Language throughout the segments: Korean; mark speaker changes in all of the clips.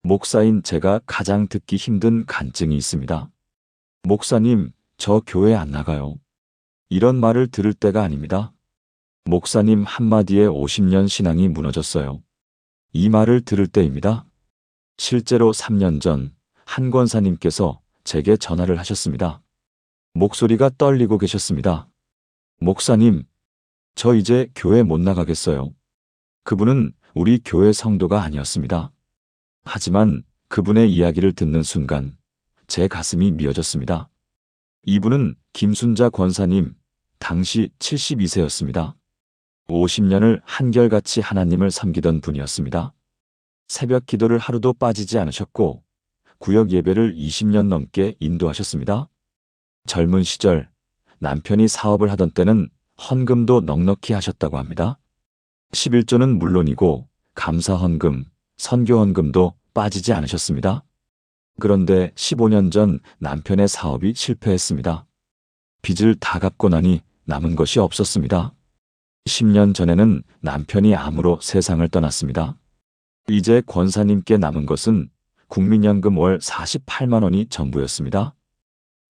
Speaker 1: 목사인 제가 가장 듣기 힘든 간증이 있습니다. 목사님, 저 교회 안 나가요. 이런 말을 들을 때가 아닙니다. 목사님 한마디에 50년 신앙이 무너졌어요. 이 말을 들을 때입니다. 실제로 3년 전 한 권사님께서 제게 전화를 하셨습니다. 목소리가 떨리고 계셨습니다. 목사님, 저 이제 교회 못 나가겠어요. 그분은 우리 교회 성도가 아니었습니다. 하지만 그분의 이야기를 듣는 순간 제 가슴이 미어졌습니다. 이분은 김순자 권사님, 당시 72세였습니다. 50년을 한결같이 하나님을 섬기던 분이었습니다. 새벽 기도를 하루도 빠지지 않으셨고 구역 예배를 20년 넘게 인도하셨습니다. 젊은 시절 남편이 사업을 하던 때는 헌금도 넉넉히 하셨다고 합니다. 11조는 물론이고 감사 헌금, 선교 헌금도 빠지지 않으셨습니다. 그런데 15년 전 남편의 사업이 실패했습니다. 빚을 다 갚고 나니 남은 것이 없었습니다. 10년 전에는 남편이 암으로 세상을 떠났습니다. 이제 권사님께 남은 것은 국민연금 월 48만 원이 전부였습니다.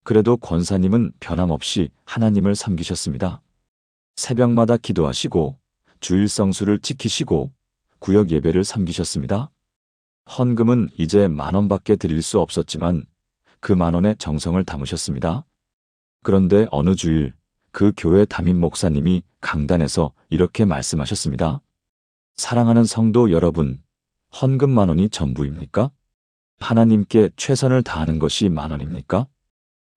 Speaker 1: 그래도 권사님은 변함없이 하나님을 섬기셨습니다. 새벽마다 기도하시고 주일 성수를 지키시고 구역 예배를 섬기셨습니다. 헌금은 이제 10,000원밖에 드릴 수 없었지만 그 10,000원에 정성을 담으셨습니다. 그런데 어느 주일 그 교회 담임 목사님이 강단에서 이렇게 말씀하셨습니다. 사랑하는 성도 여러분, 헌금 10,000원이 전부입니까? 하나님께 최선을 다하는 것이 10,000원입니까?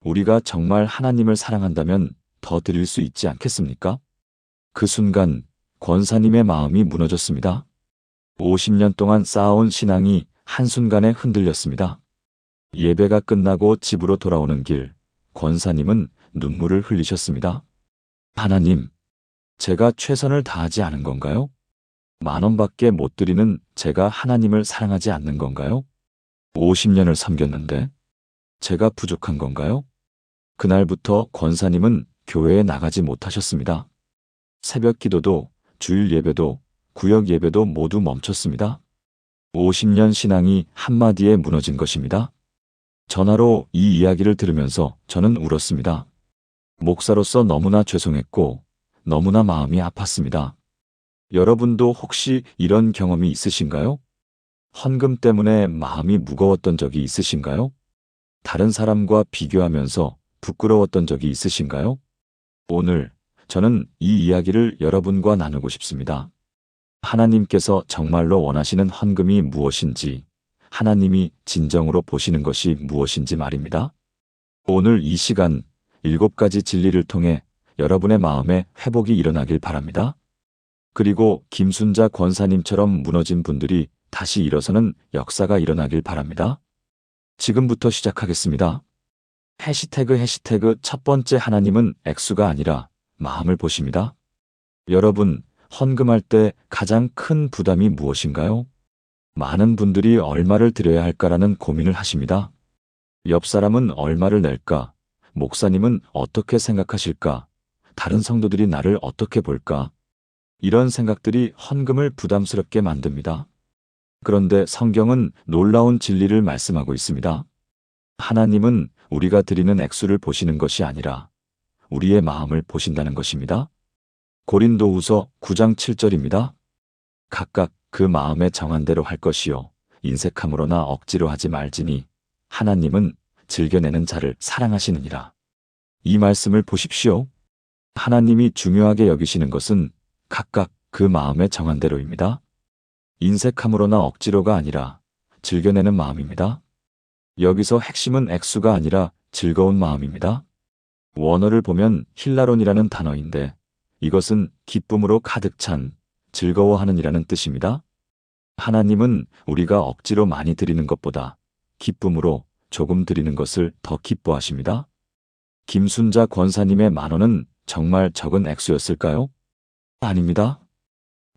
Speaker 1: 우리가 정말 하나님을 사랑한다면 더 드릴 수 있지 않겠습니까? 그 순간 권사님의 마음이 무너졌습니다. 50년 동안 쌓아온 신앙이 한순간에 흔들렸습니다. 예배가 끝나고 집으로 돌아오는 길, 권사님은 눈물을 흘리셨습니다. 하나님, 제가 최선을 다하지 않은 건가요? 10,000원밖에 못 드리는 제가 하나님을 사랑하지 않는 건가요? 50년을 섬겼는데 제가 부족한 건가요? 그날부터 권사님은 교회에 나가지 못하셨습니다. 새벽 기도도 주일 예배도 구역 예배도 모두 멈췄습니다. 50년 신앙이 한마디에 무너진 것입니다. 전화로 이 이야기를 들으면서 저는 울었습니다. 목사로서 너무나 죄송했고 너무나 마음이 아팠습니다. 여러분도 혹시 이런 경험이 있으신가요? 헌금 때문에 마음이 무거웠던 적이 있으신가요? 다른 사람과 비교하면서 부끄러웠던 적이 있으신가요? 오늘 저는 이 이야기를 여러분과 나누고 싶습니다. 하나님께서 정말로 원하시는 헌금이 무엇인지, 하나님이 진정으로 보시는 것이 무엇인지 말입니다. 오늘 이 시간 7가지 진리를 통해 여러분의 마음에 회복이 일어나길 바랍니다. 그리고 김순자 권사님처럼 무너진 분들이 다시 일어서는 역사가 일어나길 바랍니다. 지금부터 시작하겠습니다. 해시태그 첫 번째 하나님은 액수가 아니라 마음을 보십니다. 여러분, 헌금할 때 가장 큰 부담이 무엇인가요? 많은 분들이 얼마를 드려야 할까라는 고민을 하십니다. 옆 사람은 얼마를 낼까? 목사님은 어떻게 생각하실까? 다른 성도들이 나를 어떻게 볼까? 이런 생각들이 헌금을 부담스럽게 만듭니다. 그런데 성경은 놀라운 진리를 말씀하고 있습니다. 하나님은 우리가 드리는 액수를 보시는 것이 아니라 우리의 마음을 보신다는 것입니다. 고린도후서 9장 7절입니다. 각각 그 마음에 정한 대로 할 것이요 인색함으로나 억지로 하지 말지니 하나님은 즐겨내는 자를 사랑하시느니라. 이 말씀을 보십시오. 하나님이 중요하게 여기시는 것은 각각 그 마음에 정한 대로입니다. 인색함으로나 억지로가 아니라 즐겨내는 마음입니다. 여기서 핵심은 액수가 아니라 즐거운 마음입니다. 원어를 보면 힐라론이라는 단어인데 이것은 기쁨으로 가득 찬 즐거워하는 이라는 뜻입니다. 하나님은 우리가 억지로 많이 드리는 것보다 기쁨으로 조금 드리는 것을 더 기뻐하십니다. 김순자 권사님의 10,000원은 정말 적은 액수였을까요? 아닙니다.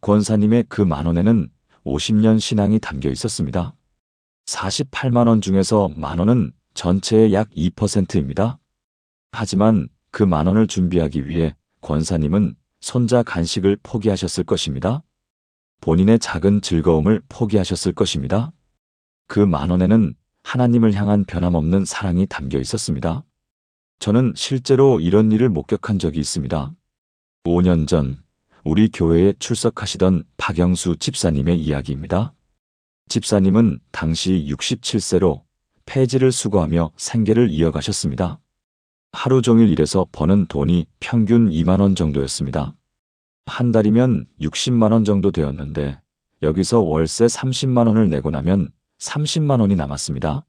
Speaker 1: 권사님의 그 10,000원에는 50년 신앙이 담겨 있었습니다. 48만 원 중에서 10,000원은 전체의 약 2%입니다. 하지만 그 10,000원을 준비하기 위해 권사님은 손자 간식을 포기하셨을 것입니다. 본인의 작은 즐거움을 포기하셨을 것입니다. 그 10,000원에는 하나님을 향한 변함없는 사랑이 담겨 있었습니다. 저는 실제로 이런 일을 목격한 적이 있습니다. 5년 전 우리 교회에 출석하시던 박영수 집사님의 이야기입니다. 집사님은 당시 67세로 폐지를 수거하며 생계를 이어가셨습니다. 하루 종일 일해서 버는 돈이 평균 2만 원 정도였습니다. 한 달이면 60만 원 정도 되었는데 여기서 월세 30만 원을 내고 나면 30만 원이 남았습니다.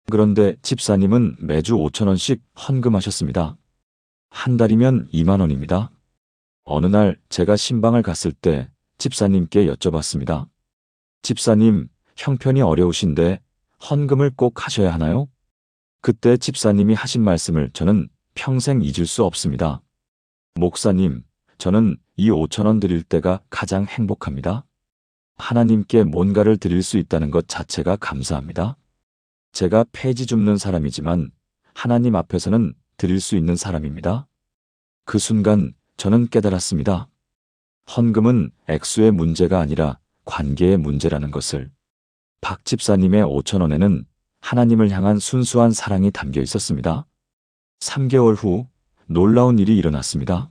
Speaker 1: 그런데 집사님은 매주 5천 원씩 헌금하셨습니다. 한 달이면 2만 원입니다. 어느 날 제가 신방을 갔을 때 집사님께 여쭤봤습니다. 집사님, 형편이 어려우신데 헌금을 꼭 하셔야 하나요? 그때 집사님이 하신 말씀을 저는 평생 잊을 수 없습니다. 목사님, 저는 이 5천 원 드릴 때가 가장 행복합니다. 하나님께 뭔가를 드릴 수 있다는 것 자체가 감사합니다. 제가 폐지 줍는 사람이지만 하나님 앞에서는 드릴 수 있는 사람입니다. 그 순간 저는 깨달았습니다. 헌금은 액수의 문제가 아니라 관계의 문제라는 것을. 박 집사님의 5천 원에는 하나님을 향한 순수한 사랑이 담겨 있었습니다. 3개월 후 놀라운 일이 일어났습니다.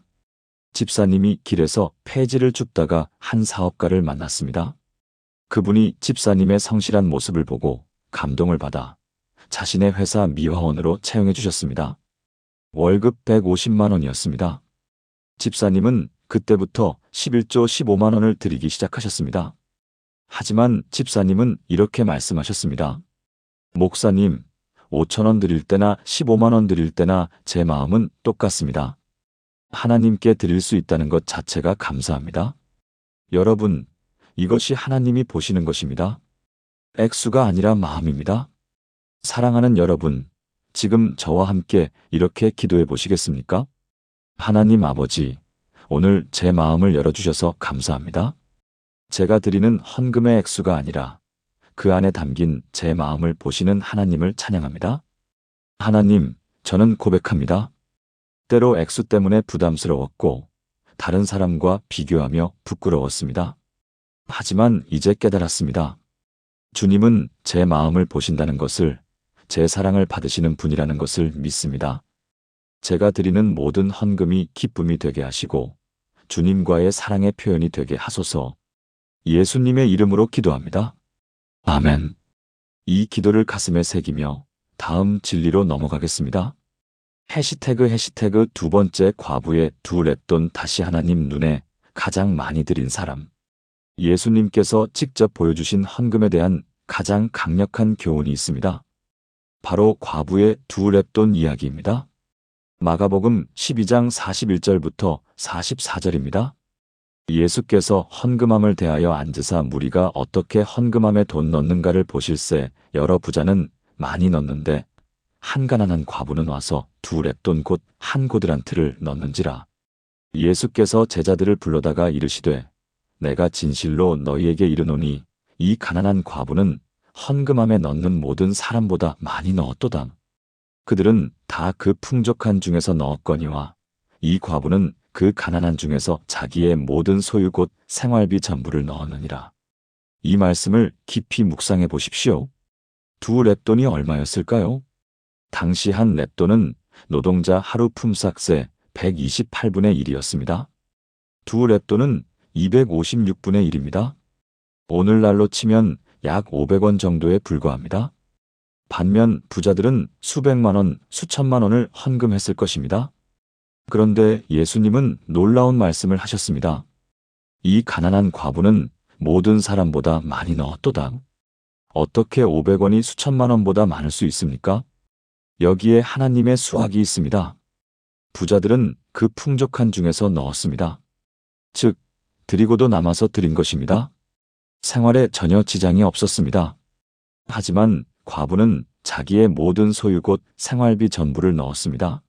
Speaker 1: 집사님이 길에서 폐지를 줍다가 한 사업가를 만났습니다. 그분이 집사님의 성실한 모습을 보고 감동을 받아 자신의 회사 미화원으로 채용해 주셨습니다. 월급 150만 원이었습니다. 집사님은 그때부터 11조 15만 원을 드리기 시작하셨습니다. 하지만 집사님은 이렇게 말씀하셨습니다. 목사님, 5천 원 드릴 때나 15만 원 드릴 때나 제 마음은 똑같습니다. 하나님께 드릴 수 있다는 것 자체가 감사합니다. 여러분, 이것이 하나님이 보시는 것입니다. 액수가 아니라 마음입니다. 사랑하는 여러분, 지금 저와 함께 이렇게 기도해 보시겠습니까? 하나님 아버지, 오늘 제 마음을 열어주셔서 감사합니다. 제가 드리는 헌금의 액수가 아니라 그 안에 담긴 제 마음을 보시는 하나님을 찬양합니다. 하나님, 저는 고백합니다. 때로 액수 때문에 부담스러웠고 다른 사람과 비교하며 부끄러웠습니다. 하지만 이제 깨달았습니다. 주님은 제 마음을 보신다는 것을, 제 사랑을 받으시는 분이라는 것을 믿습니다. 제가 드리는 모든 헌금이 기쁨이 되게 하시고 주님과의 사랑의 표현이 되게 하소서. 예수님의 이름으로 기도합니다. 아멘. 이 기도를 가슴에 새기며 다음 진리로 넘어가겠습니다. 해시태그 두 번째 과부의 두 랩돈 다시 하나님 눈에 가장 많이 드린 사람. 예수님께서 직접 보여주신 헌금에 대한 가장 강력한 교훈이 있습니다. 바로 과부의 두 랩돈 이야기입니다. 마가복음 12장 41절부터 44절입니다. 예수께서 헌금함을 대하여 앉으사 무리가 어떻게 헌금함에 돈 넣는가를 보실세 여러 부자는 많이 넣는데 한 가난한 과부는 와서 두 랩돈 곧 한 고드란트를 넣는지라. 예수께서 제자들을 불러다가 이르시되 내가 진실로 너희에게 이르노니 이 가난한 과부는 헌금함에 넣는 모든 사람보다 많이 넣었도다. 그들은 다 그 풍족한 중에서 넣었거니와 이 과부는 그 가난한 중에서 자기의 모든 소유 곧 생활비 전부를 넣었느니라. 이 말씀을 깊이 묵상해 보십시오. 두 랩돈이 얼마였을까요? 당시 한 랩돈은 노동자 하루 품삯의 128분의 1이었습니다. 두 랩돈은 256분의 1입니다. 오늘날로 치면 약 500원 정도에 불과합니다. 반면 부자들은 수백만 원, 수천만 원을 헌금했을 것입니다. 그런데 예수님은 놀라운 말씀을 하셨습니다. 이 가난한 과부는 모든 사람보다 많이 넣었도다. 어떻게 500원이 수천만 원보다 많을 수 있습니까? 여기에 하나님의 수학이 있습니다. 부자들은 그 풍족한 중에서 넣었습니다. 즉, 드리고도 남아서 드린 것입니다. 생활에 전혀 지장이 없었습니다. 하지만 과부는 자기의 모든 소유 곧 생활비 전부를 넣었습니다.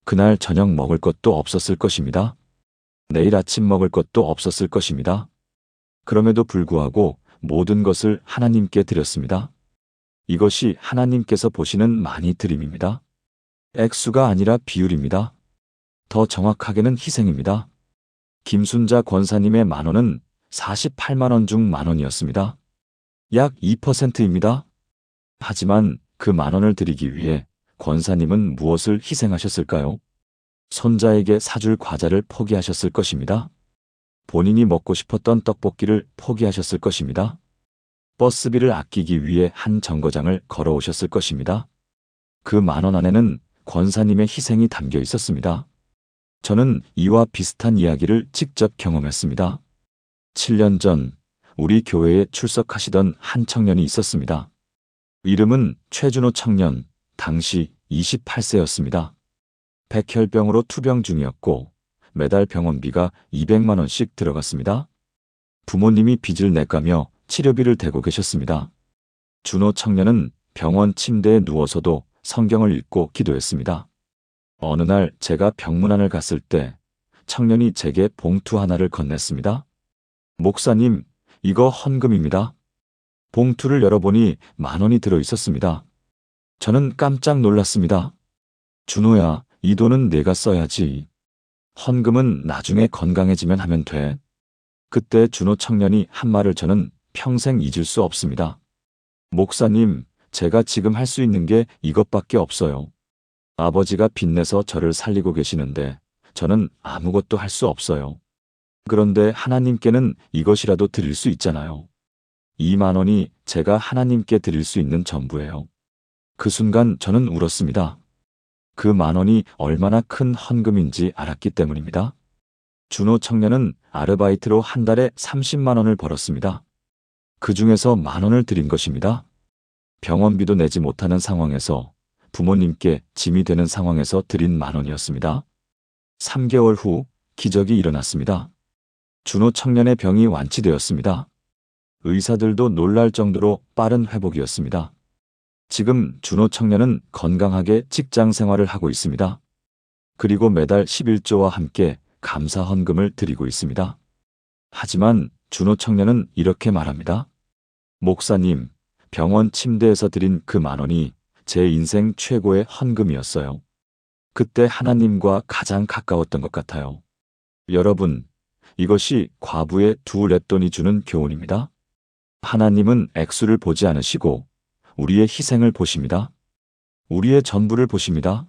Speaker 1: 그날 저녁 먹을 것도 없었을 것입니다. 내일 아침 먹을 것도 없었을 것입니다. 그럼에도 불구하고 모든 것을 하나님께 드렸습니다. 이것이 하나님께서 보시는 많이 드림입니다. 액수가 아니라 비율입니다. 더 정확하게는 희생입니다. 김순자 권사님의 10,000원은 48만 원 중 10,000원이었습니다. 약 2%입니다. 하지만 그 10,000원을 드리기 위해 권사님은 무엇을 희생하셨을까요? 손자에게 사줄 과자를 포기하셨을 것입니다. 본인이 먹고 싶었던 떡볶이를 포기하셨을 것입니다. 버스비를 아끼기 위해 한 정거장을 걸어오셨을 것입니다. 그 10,000원 안에는 권사님의 희생이 담겨 있었습니다. 저는 이와 비슷한 이야기를 직접 경험했습니다. 7년 전 우리 교회에 출석하시던 한 청년이 있었습니다. 이름은 최준호 청년, 당시 28세였습니다. 백혈병으로 투병 중이었고 매달 병원비가 200만 원씩 들어갔습니다. 부모님이 빚을 내가며 치료비를 대고 계셨습니다. 준호 청년은 병원 침대에 누워서도 성경을 읽고 기도했습니다. 어느 날 제가 병문안을 갔을 때 청년이 제게 봉투 하나를 건넸습니다. 목사님, 이거 헌금입니다. 봉투를 열어보니 10,000원이 들어 있었습니다. 저는 깜짝 놀랐습니다. 준호야, 이 돈은 내가 써야지. 헌금은 나중에 건강해지면 하면 돼. 그때 준호 청년이 한 말을 저는 평생 잊을 수 없습니다. 목사님, 제가 지금 할 수 있는 게 이것밖에 없어요. 아버지가 빚내서 저를 살리고 계시는데 저는 아무것도 할 수 없어요. 그런데 하나님께는 이것이라도 드릴 수 있잖아요. 2만 원이 제가 하나님께 드릴 수 있는 전부예요. 그 순간 저는 울었습니다. 그 10,000원이 얼마나 큰 헌금인지 알았기 때문입니다. 준호 청년은 아르바이트로 한 달에 30만 원을 벌었습니다. 그 중에서 10,000원을 드린 것입니다. 병원비도 내지 못하는 상황에서 부모님께 짐이 되는 상황에서 드린 10,000원이었습니다. 3개월 후 기적이 일어났습니다. 준호 청년의 병이 완치되었습니다. 의사들도 놀랄 정도로 빠른 회복이었습니다. 지금 준호 청년은 건강하게 직장 생활을 하고 있습니다. 그리고 매달 11조와 함께 감사 헌금을 드리고 있습니다. 하지만 준호 청년은 이렇게 말합니다. 목사님, 병원 침대에서 드린 그 10,000원이 제 인생 최고의 헌금이었어요. 그때 하나님과 가장 가까웠던 것 같아요. 여러분, 이것이 과부의 2랩돈이 주는 교훈입니다. 하나님은 액수를 보지 않으시고 우리의 희생을 보십니다. 우리의 전부를 보십니다.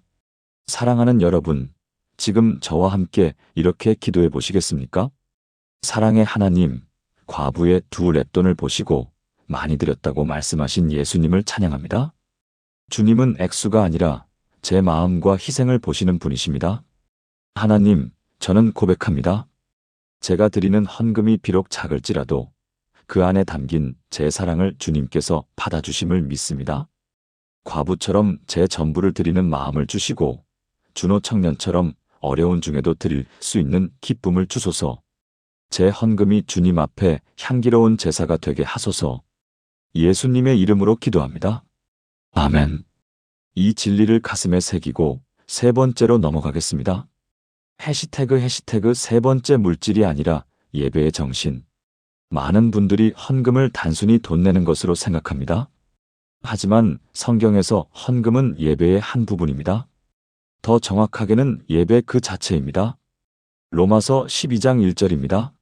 Speaker 1: 사랑하는 여러분, 지금 저와 함께 이렇게 기도해 보시겠습니까? 사랑의 하나님, 과부의 2랩돈을 보시고 많이 드렸다고 말씀하신 예수님을 찬양합니다. 주님은 액수가 아니라 제 마음과 희생을 보시는 분이십니다. 하나님, 저는 고백합니다. 제가 드리는 헌금이 비록 작을지라도 그 안에 담긴 제 사랑을 주님께서 받아주심을 믿습니다. 과부처럼 제 전부를 드리는 마음을 주시고 준호 청년처럼 어려운 중에도 드릴 수 있는 기쁨을 주소서. 제 헌금이 주님 앞에 향기로운 제사가 되게 하소서. 예수님의 이름으로 기도합니다. 아멘. 이 진리를 가슴에 새기고 3번째로 넘어가겠습니다. 해시태그 세 번째 물질이 아니라 예배의 정신. 많은 분들이 헌금을 단순히 돈 내는 것으로 생각합니다. 하지만 성경에서 헌금은 예배의 한 부분입니다. 더 정확하게는 예배 그 자체입니다. 로마서 12장 1절입니다.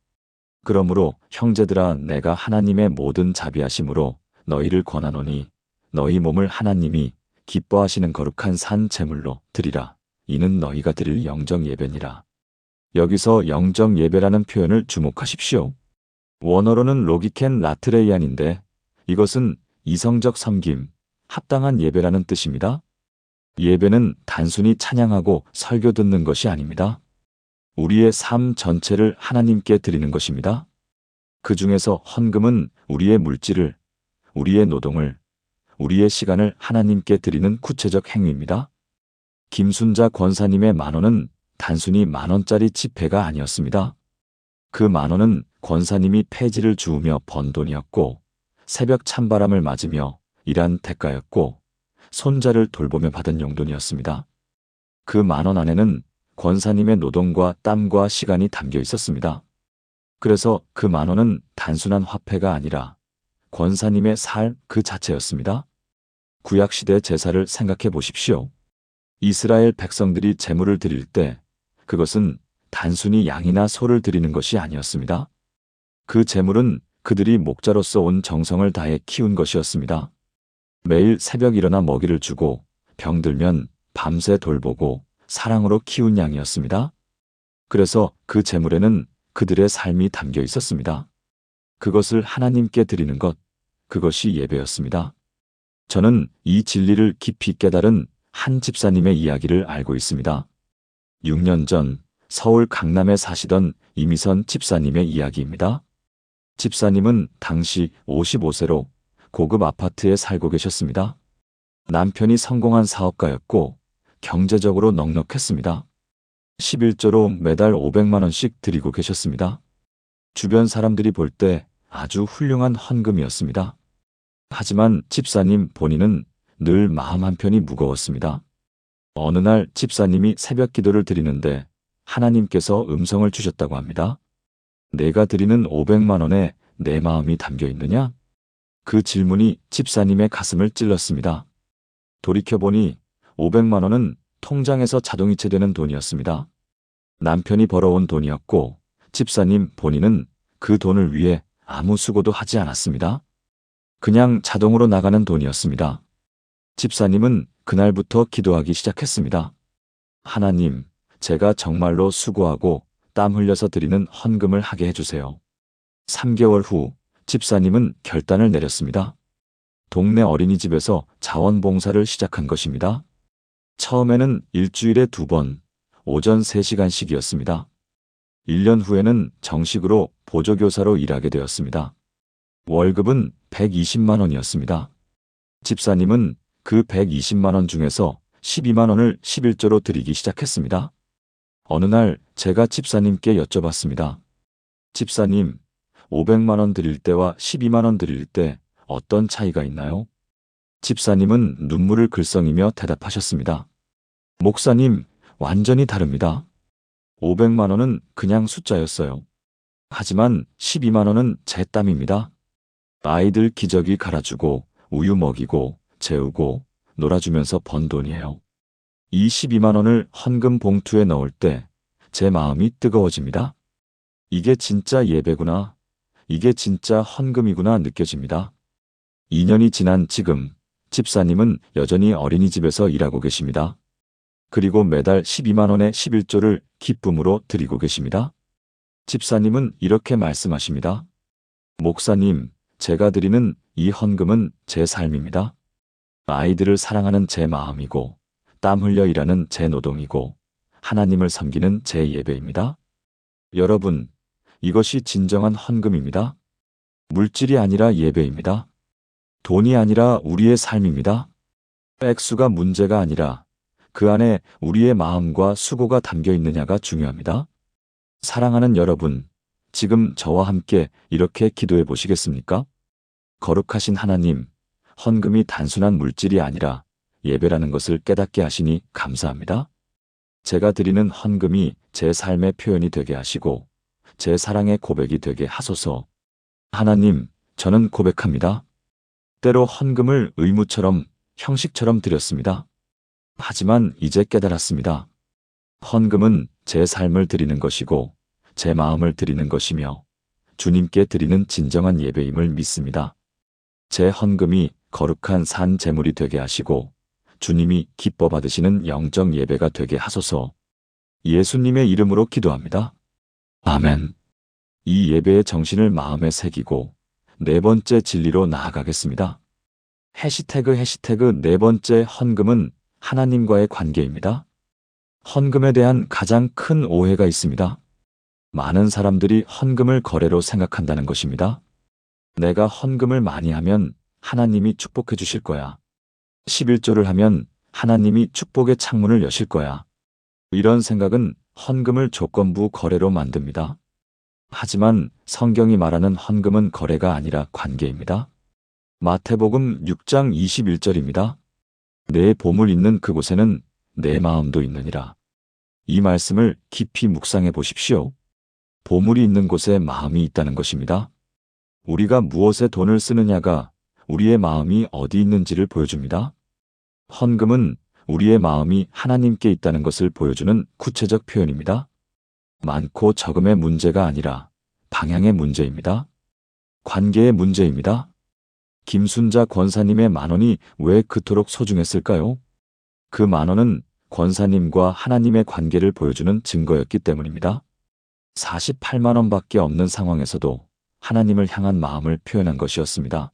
Speaker 1: 그러므로 형제들아 내가 하나님의 모든 자비하심으로 너희를 권하노니 너희 몸을 하나님이 기뻐하시는 거룩한 산 제물로 드리라. 이는 너희가 드릴 영적 예배니라. 여기서 영적 예배라는 표현을 주목하십시오. 원어로는 로기켄 라트레이안인데 이것은 이성적 섬김, 합당한 예배라는 뜻입니다. 예배는 단순히 찬양하고 설교 듣는 것이 아닙니다. 우리의 삶 전체를 하나님께 드리는 것입니다. 그 중에서 헌금은 우리의 물질을, 우리의 노동을, 우리의 시간을 하나님께 드리는 구체적 행위입니다. 김순자 권사님의 10,000원은 단순히 10,000원짜리 지폐가 아니었습니다. 그 10,000원은 권사님이 폐지를 주우며 번 돈이었고 새벽 찬바람을 맞으며 일한 대가였고 손자를 돌보며 받은 용돈이었습니다. 그 10,000원 안에는 권사님의 노동과 땀과 시간이 담겨 있었습니다. 그래서 그 10,000원은 단순한 화폐가 아니라 권사님의 삶 그 자체였습니다. 구약시대 제사를 생각해 보십시오. 이스라엘 백성들이 제물을 드릴 때 그것은 단순히 양이나 소를 드리는 것이 아니었습니다. 그 제물은 그들이 목자로서 온 정성을 다해 키운 것이었습니다. 매일 새벽 일어나 먹이를 주고 병들면 밤새 돌보고 사랑으로 키운 양이었습니다. 그래서 그 재물에는 그들의 삶이 담겨 있었습니다. 그것을 하나님께 드리는 것, 그것이 예배였습니다. 저는 이 진리를 깊이 깨달은 한 집사님의 이야기를 알고 있습니다. 6년 전 서울 강남에 사시던 이미선 집사님의 이야기입니다. 집사님은 당시 55세로 고급 아파트에 살고 계셨습니다. 남편이 성공한 사업가였고 경제적으로 넉넉했습니다. 11조로 매달 500만 원씩 드리고 계셨습니다. 주변 사람들이 볼 때 아주 훌륭한 헌금이었습니다. 하지만 집사님 본인은 늘 마음 한편이 무거웠습니다. 어느 날 집사님이 새벽 기도를 드리는데 하나님께서 음성을 주셨다고 합니다. 내가 드리는 500만 원에 내 마음이 담겨 있느냐? 그 질문이 집사님의 가슴을 찔렀습니다. 돌이켜보니 500만 원은 통장에서 자동이체되는 돈이었습니다. 남편이 벌어온 돈이었고 집사님 본인은 그 돈을 위해 아무 수고도 하지 않았습니다. 그냥 자동으로 나가는 돈이었습니다. 집사님은 그날부터 기도하기 시작했습니다. 하나님, 제가 정말로 수고하고 땀 흘려서 드리는 헌금을 하게 해주세요. 3개월 후 집사님은 결단을 내렸습니다. 동네 어린이집에서 자원봉사를 시작한 것입니다. 처음에는 일주일에 2번, 오전 3시간씩이었습니다. 1년 후에는 정식으로 보조교사로 일하게 되었습니다. 월급은 120만 원이었습니다. 집사님은 그 120만 원 중에서 12만 원을 11조로 드리기 시작했습니다. 어느 날 제가 집사님께 여쭤봤습니다. 집사님, 500만 원 드릴 때와 12만 원 드릴 때 어떤 차이가 있나요? 집사님은 눈물을 글썽이며 대답하셨습니다. 목사님, 완전히 다릅니다. 500만 원은 그냥 숫자였어요. 하지만 12만 원은 제 땀입니다. 아이들 기저귀 갈아주고 우유 먹이고 재우고 놀아주면서 번 돈이에요. 이 12만 원을 헌금 봉투에 넣을 때 제 마음이 뜨거워집니다. 이게 진짜 예배구나. 이게 진짜 헌금이구나 느껴집니다. 2년이 지난 지금 집사님은 여전히 어린이집에서 일하고 계십니다. 그리고 매달 12만 원의 11조를 기쁨으로 드리고 계십니다. 집사님은 이렇게 말씀하십니다. 목사님, 제가 드리는 이 헌금은 제 삶입니다. 아이들을 사랑하는 제 마음이고 땀 흘려 일하는 제 노동이고 하나님을 섬기는 제 예배입니다. 여러분, 이것이 진정한 헌금입니다. 물질이 아니라 예배입니다. 돈이 아니라 우리의 삶입니다. 액수가 문제가 아니라 그 안에 우리의 마음과 수고가 담겨 있느냐가 중요합니다. 사랑하는 여러분, 지금 저와 함께 이렇게 기도해 보시겠습니까? 거룩하신 하나님, 헌금이 단순한 물질이 아니라 예배라는 것을 깨닫게 하시니 감사합니다. 제가 드리는 헌금이 제 삶의 표현이 되게 하시고 제 사랑의 고백이 되게 하소서. 하나님, 저는 고백합니다. 때로 헌금을 의무처럼, 형식처럼 드렸습니다. 하지만 이제 깨달았습니다. 헌금은 제 삶을 드리는 것이고 제 마음을 드리는 것이며 주님께 드리는 진정한 예배임을 믿습니다. 제 헌금이 거룩한 산 제물이 되게 하시고 주님이 기뻐 받으시는 영적 예배가 되게 하소서. 예수님의 이름으로 기도합니다. 아멘. 이 예배의 정신을 마음에 새기고 4번째 진리로 나아가겠습니다. 해시태그 네 번째 헌금은 하나님과의 관계입니다. 헌금에 대한 가장 큰 오해가 있습니다. 많은 사람들이 헌금을 거래로 생각한다는 것입니다. 내가 헌금을 많이 하면 하나님이 축복해 주실 거야. 11조를 하면 하나님이 축복의 창문을 여실 거야. 이런 생각은 헌금을 조건부 거래로 만듭니다. 하지만 성경이 말하는 헌금은 거래가 아니라 관계입니다. 마태복음 6장 21절입니다. 내 보물 있는 그곳에는 내 마음도 있느니라. 이 말씀을 깊이 묵상해 보십시오. 보물이 있는 곳에 마음이 있다는 것입니다. 우리가 무엇에 돈을 쓰느냐가 우리의 마음이 어디 있는지를 보여줍니다. 헌금은 우리의 마음이 하나님께 있다는 것을 보여주는 구체적 표현입니다. 많고 적음의 문제가 아니라 방향의 문제입니다. 관계의 문제입니다. 김순자 권사님의 10,000원이 왜 그토록 소중했을까요? 그 10,000원은 권사님과 하나님의 관계를 보여주는 증거였기 때문입니다. 48만 원밖에 없는 상황에서도 하나님을 향한 마음을 표현한 것이었습니다.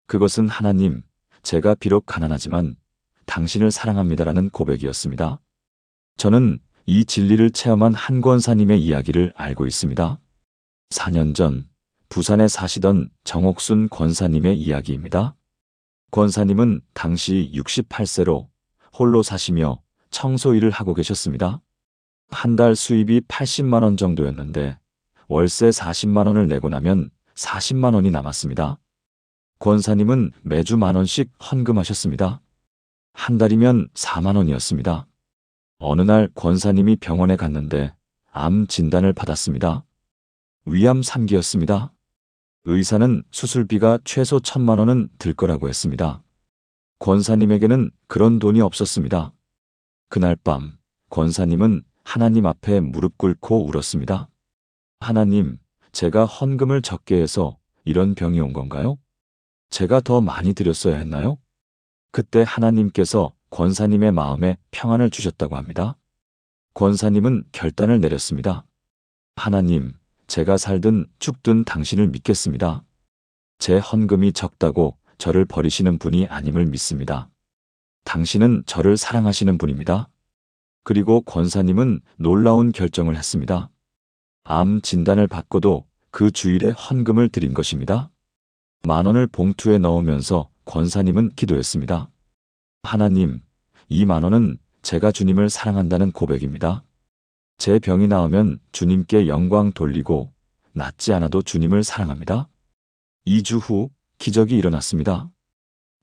Speaker 1: 그것은 하나님, 제가 비록 가난하지만 당신을 사랑합니다라는 고백이었습니다. 저는 이 진리를 체험한 한 권사님의 이야기를 알고 있습니다. 4년 전 부산에 사시던 정옥순 권사님의 이야기입니다. 권사님은 당시 68세로 홀로 사시며 청소 일을 하고 계셨습니다. 한 달 수입이 80만 원 정도였는데 월세 40만 원을 내고 나면 40만 원이 남았습니다. 권사님은 매주 10,000원씩 헌금하셨습니다. 한 달이면 4만 원이었습니다. 어느 날 권사님이 병원에 갔는데 암 진단을 받았습니다. 위암 3기였습니다. 의사는 수술비가 최소 1,000만 원은 들 거라고 했습니다. 권사님에게는 그런 돈이 없었습니다. 그날 밤 권사님은 하나님 앞에 무릎 꿇고 울었습니다. 하나님, 제가 헌금을 적게 해서 이런 병이 온 건가요? 제가 더 많이 드렸어야 했나요? 그때 하나님께서 권사님의 마음에 평안을 주셨다고 합니다. 권사님은 결단을 내렸습니다. 하나님, 제가 살든 죽든 당신을 믿겠습니다. 제 헌금이 적다고 저를 버리시는 분이 아님을 믿습니다. 당신은 저를 사랑하시는 분입니다. 그리고 권사님은 놀라운 결정을 했습니다. 암 진단을 받고도 그 주일에 헌금을 드린 것입니다. 10,000원을 봉투에 넣으면서 권사님은 기도했습니다. 하나님, 이 10,000원은 제가 주님을 사랑한다는 고백입니다. 제 병이 나으면 주님께 영광 돌리고 낫지 않아도 주님을 사랑합니다. 2주 후 기적이 일어났습니다.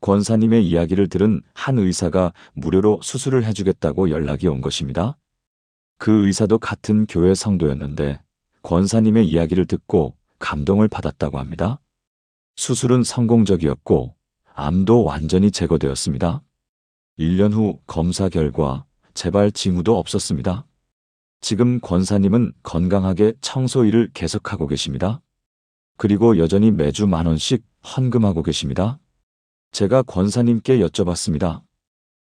Speaker 1: 권사님의 이야기를 들은 한 의사가 무료로 수술을 해주겠다고 연락이 온 것입니다. 그 의사도 같은 교회 성도였는데 권사님의 이야기를 듣고 감동을 받았다고 합니다. 수술은 성공적이었고 암도 완전히 제거되었습니다. 1년 후 검사 결과 재발 징후도 없었습니다. 지금 권사님은 건강하게 청소 일을 계속하고 계십니다. 그리고 여전히 매주 10,000원씩 헌금하고 계십니다. 제가 권사님께 여쭤봤습니다.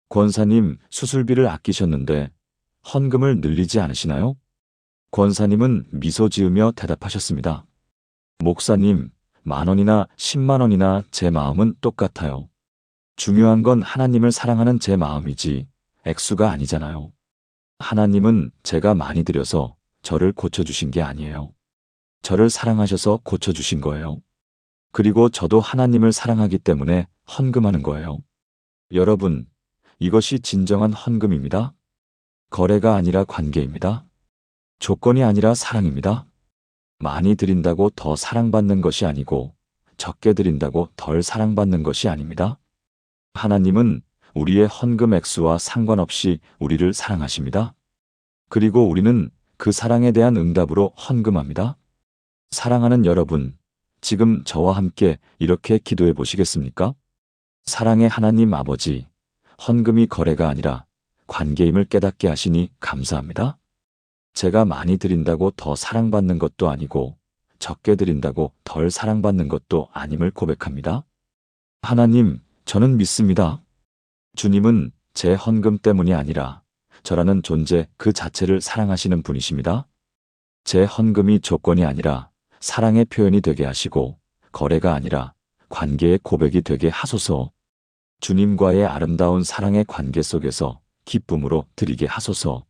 Speaker 1: 권사님, 수술비를 아끼셨는데 헌금을 늘리지 않으시나요? 권사님은 미소 지으며 대답하셨습니다. 목사님, 10,000원이나 10만 원이나 제 마음은 똑같아요. 중요한 건 하나님을 사랑하는 제 마음이지 액수가 아니잖아요. 하나님은 제가 많이 드려서 저를 고쳐주신 게 아니에요. 저를 사랑하셔서 고쳐주신 거예요. 그리고 저도 하나님을 사랑하기 때문에 헌금하는 거예요. 여러분, 이것이 진정한 헌금입니다. 거래가 아니라 관계입니다. 조건이 아니라 사랑입니다. 많이 드린다고 더 사랑받는 것이 아니고 적게 드린다고 덜 사랑받는 것이 아닙니다. 하나님은 우리의 헌금 액수와 상관없이 우리를 사랑하십니다. 그리고 우리는 그 사랑에 대한 응답으로 헌금합니다. 사랑하는 여러분, 지금 저와 함께 이렇게 기도해 보시겠습니까? 사랑의 하나님 아버지, 헌금이 거래가 아니라 관계임을 깨닫게 하시니 감사합니다. 제가 많이 드린다고 더 사랑받는 것도 아니고 적게 드린다고 덜 사랑받는 것도 아님을 고백합니다. 하나님, 저는 믿습니다. 주님은 제 헌금 때문이 아니라 저라는 존재 그 자체를 사랑하시는 분이십니다. 제 헌금이 조건이 아니라 사랑의 표현이 되게 하시고 거래가 아니라 관계의 고백이 되게 하소서. 주님과의 아름다운 사랑의 관계 속에서 기쁨으로 드리게 하소서.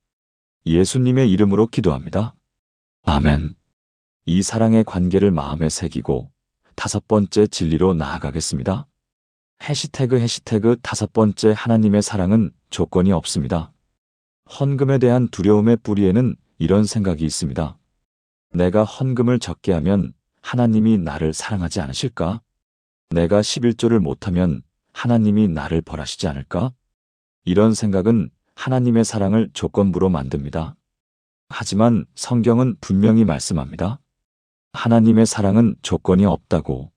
Speaker 1: 예수님의 이름으로 기도합니다. 아멘. 이 사랑의 관계를 마음에 새기고 5번째 진리로 나아가겠습니다. 해시태그 5번째 하나님의 사랑은 조건이 없습니다. 헌금에 대한 두려움의 뿌리에는 이런 생각이 있습니다. 내가 헌금을 적게 하면 하나님이 나를 사랑하지 않으실까? 내가 11조를 못하면 하나님이 나를 벌하시지 않을까? 이런 생각은 하나님의 사랑을 조건부로 만듭니다. 하지만 성경은 분명히 말씀합니다. 하나님의 사랑은 조건이 없다고.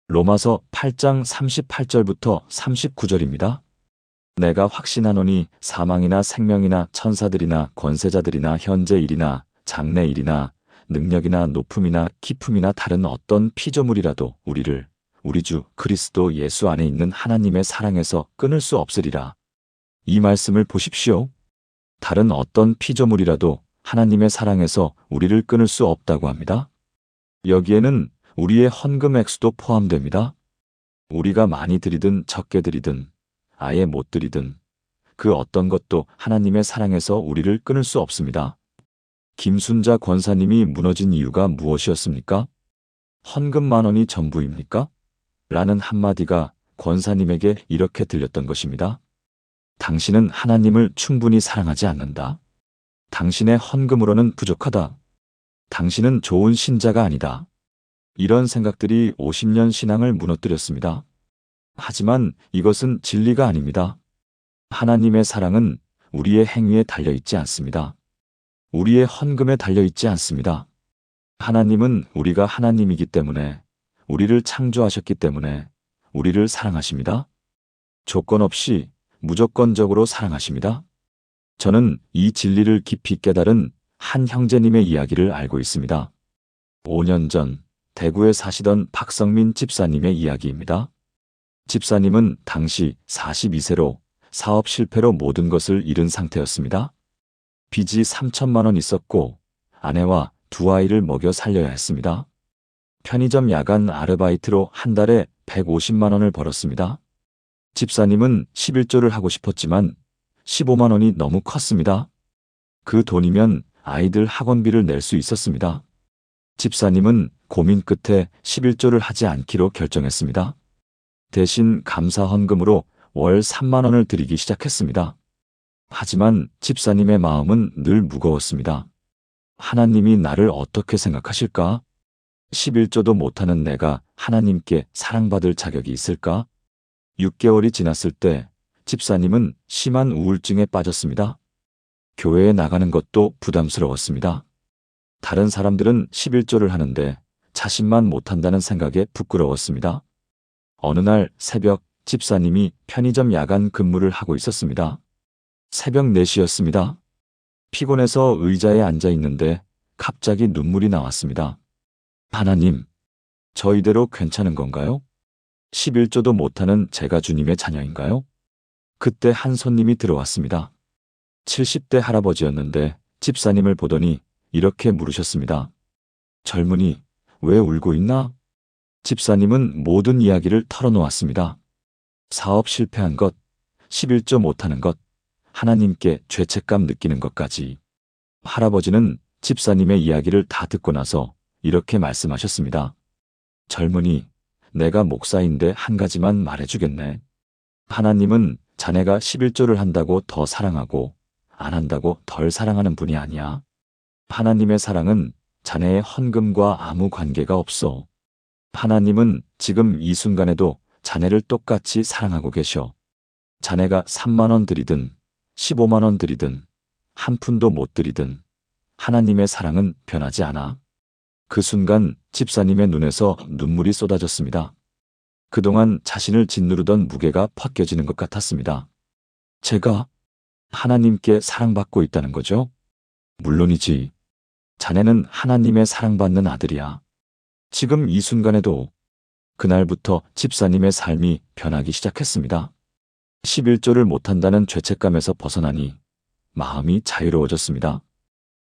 Speaker 1: 로마서 8장 38절부터 39절입니다. 내가 확신하노니 사망이나 생명이나 천사들이나 권세자들이나 현재 일이나 장래 일이나 능력이나 높음이나 기품이나 다른 어떤 피조물이라도 우리를 우리 주 그리스도 예수 안에 있는 하나님의 사랑에서 끊을 수 없으리라. 이 말씀을 보십시오. 다른 어떤 피조물이라도 하나님의 사랑에서 우리를 끊을 수 없다고 합니다. 여기에는 우리의 헌금 액수도 포함됩니다. 우리가 많이 드리든 적게 드리든 아예 못 드리든 그 어떤 것도 하나님의 사랑에서 우리를 끊을 수 없습니다. 김순자 권사님이 무너진 이유가 무엇이었습니까? 헌금 10,000원이 전부입니까? 라는 한마디가 권사님에게 이렇게 들렸던 것입니다. 당신은 하나님을 충분히 사랑하지 않는다. 당신의 헌금으로는 부족하다. 당신은 좋은 신자가 아니다. 이런 생각들이 50년 신앙을 무너뜨렸습니다. 하지만 이것은 진리가 아닙니다. 하나님의 사랑은 우리의 행위에 달려있지 않습니다. 우리의 헌금에 달려있지 않습니다. 하나님은 우리가 하나님이기 때문에, 우리를 창조하셨기 때문에 우리를 사랑하십니다. 조건 없이 무조건적으로 사랑하십니다. 저는 이 진리를 깊이 깨달은 한 형제님의 이야기를 알고 있습니다. 5년 전 대구에 사시던 박성민 집사님의 이야기입니다. 집사님은 당시 42세로 사업 실패로 모든 것을 잃은 상태였습니다. 빚이 3천만 원 있었고 아내와 2아이를 먹여 살려야 했습니다. 편의점 야간 아르바이트로 한 달에 150만 원을 벌었습니다. 집사님은 11조를 하고 싶었지만 15만 원이 너무 컸습니다. 그 돈이면 아이들 학원비를 낼 수 있었습니다. 집사님은 고민 끝에 11조를 하지 않기로 결정했습니다. 대신 감사 헌금으로 월 3만 원을 드리기 시작했습니다. 하지만 집사님의 마음은 늘 무거웠습니다. 하나님이 나를 어떻게 생각하실까? 11조도 못하는 내가 하나님께 사랑받을 자격이 있을까? 6개월이 지났을 때 집사님은 심한 우울증에 빠졌습니다. 교회에 나가는 것도 부담스러웠습니다. 다른 사람들은 11조를 하는데 자신만 못한다는 생각에 부끄러웠습니다. 어느 날 새벽 집사님이 편의점 야간 근무를 하고 있었습니다. 새벽 4시였습니다. 피곤해서 의자에 앉아 있는데 갑자기 눈물이 나왔습니다. 하나님, 저 이대로 괜찮은 건가요? 11조도 못하는 제가 주님의 자녀인가요? 그때 한 손님이 들어왔습니다. 70대 할아버지였는데 집사님을 보더니 이렇게 물으셨습니다. 젊은이, 왜 울고 있나? 집사님은 모든 이야기를 털어놓았습니다. 사업 실패한 것, 11조 못하는 것, 하나님께 죄책감 느끼는 것까지. 할아버지는 집사님의 이야기를 다 듣고 나서 이렇게 말씀하셨습니다. 젊은이, 내가 목사인데 한 가지만 말해주겠네. 하나님은 자네가 11조를 한다고 더 사랑하고 안 한다고 덜 사랑하는 분이 아니야. 하나님의 사랑은 자네의 헌금과 아무 관계가 없어. 하나님은 지금 이 순간에도 자네를 똑같이 사랑하고 계셔. 자네가 3만 원 드리든 15만 원 드리든 한 푼도 못 드리든 하나님의 사랑은 변하지 않아. 그 순간 집사님의 눈에서 눈물이 쏟아졌습니다. 그동안 자신을 짓누르던 무게가 벗겨지는 것 같았습니다. 제가 하나님께 사랑받고 있다는 거죠? 물론이지. 자네는 하나님의 사랑받는 아들이야. 지금 이 순간에도. 그날부터 집사님의 삶이 변하기 시작했습니다. 11조를 못한다는 죄책감에서 벗어나니 마음이 자유로워졌습니다.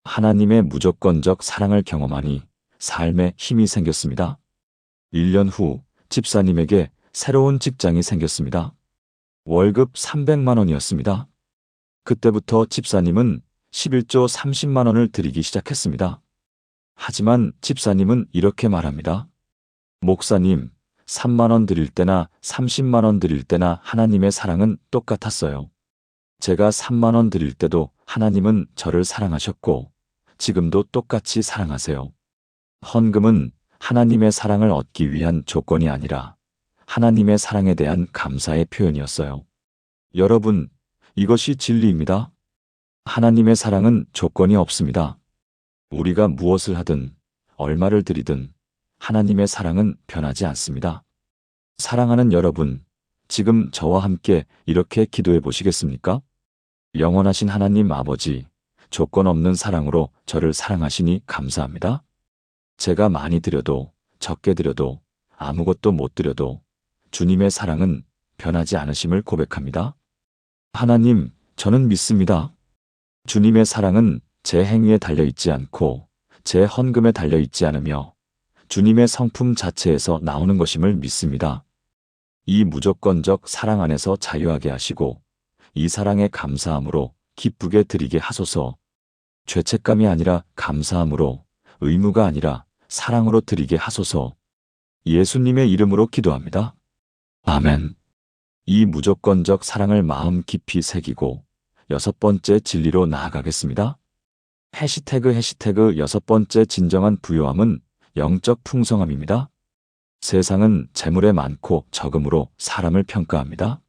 Speaker 1: 하나님의 무조건적 사랑을 경험하니 삶에 힘이 생겼습니다. 1년 후 집사님에게 새로운 직장이 생겼습니다. 월급 300만 원이었습니다. 그때부터 집사님은 11조 30만 원을 드리기 시작했습니다. 하지만 집사님은 이렇게 말합니다. 목사님, 3만 원 드릴 때나 30만 원 드릴 때나 하나님의 사랑은 똑같았어요. 제가 3만 원 드릴 때도 하나님은 저를 사랑하셨고 지금도 똑같이 사랑하세요. 헌금은 하나님의 사랑을 얻기 위한 조건이 아니라 하나님의 사랑에 대한 감사의 표현이었어요. 여러분, 이것이 진리입니다. 하나님의 사랑은 조건이 없습니다. 우리가 무엇을 하든 얼마를 드리든 하나님의 사랑은 변하지 않습니다. 사랑하는 여러분, 지금 저와 함께 이렇게 기도해 보시겠습니까? 영원하신 하나님 아버지, 조건 없는 사랑으로 저를 사랑하시니 감사합니다. 제가 많이 드려도 적게 드려도 아무것도 못 드려도 주님의 사랑은 변하지 않으심을 고백합니다. 하나님, 저는 믿습니다. 주님의 사랑은 제 행위에 달려있지 않고 제 헌금에 달려있지 않으며 주님의 성품 자체에서 나오는 것임을 믿습니다. 이 무조건적 사랑 안에서 자유하게 하시고 이 사랑에 감사함으로 기쁘게 드리게 하소서. 죄책감이 아니라 감사함으로, 의무가 아니라 사랑으로 드리게 하소서. 예수님의 이름으로 기도합니다. 아멘. 이 무조건적 사랑을 마음 깊이 새기고 6번째 진리로 나아가겠습니다. 해시태그 6번째 진정한 부요함은 영적 풍성함입니다. 세상은 재물에 많고 적음으로 사람을 평가합니다.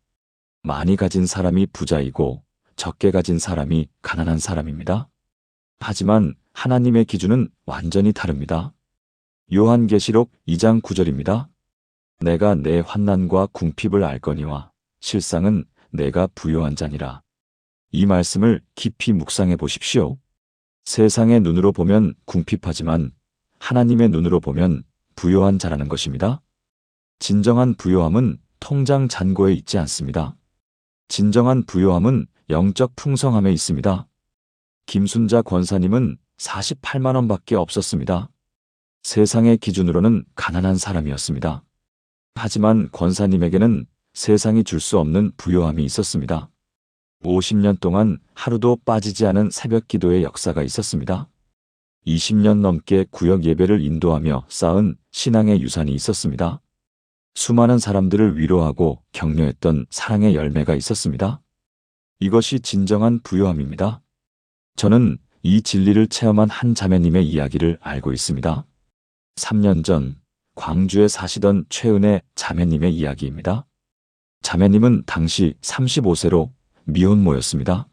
Speaker 1: 많이 가진 사람이 부자이고 적게 가진 사람이 가난한 사람입니다. 하지만 하나님의 기준은 완전히 다릅니다. 요한계시록 2장 9절입니다. 내가 내 환난과 궁핍을 알거니와 실상은 내가 부요한 자니라. 이 말씀을 깊이 묵상해 보십시오. 세상의 눈으로 보면 궁핍하지만 하나님의 눈으로 보면 부요한 자라는 것입니다. 진정한 부요함은 통장 잔고에 있지 않습니다. 진정한 부요함은 영적 풍성함에 있습니다. 김순자 권사님은 48만 원밖에 없었습니다. 세상의 기준으로는 가난한 사람이었습니다. 하지만 권사님에게는 세상이 줄 수 없는 부요함이 있었습니다. 50년 동안 하루도 빠지지 않은 새벽 기도의 역사가 있었습니다. 20년 넘게 구역 예배를 인도하며 쌓은 신앙의 유산이 있었습니다. 수많은 사람들을 위로하고 격려했던 사랑의 열매가 있었습니다. 이것이 진정한 부요함입니다. 저는 이 진리를 체험한 한 자매님의 이야기를 알고 있습니다. 3년 전 광주에 사시던 최은혜 자매님의 이야기입니다. 자매님은 당시 35세로 미혼모였습니다.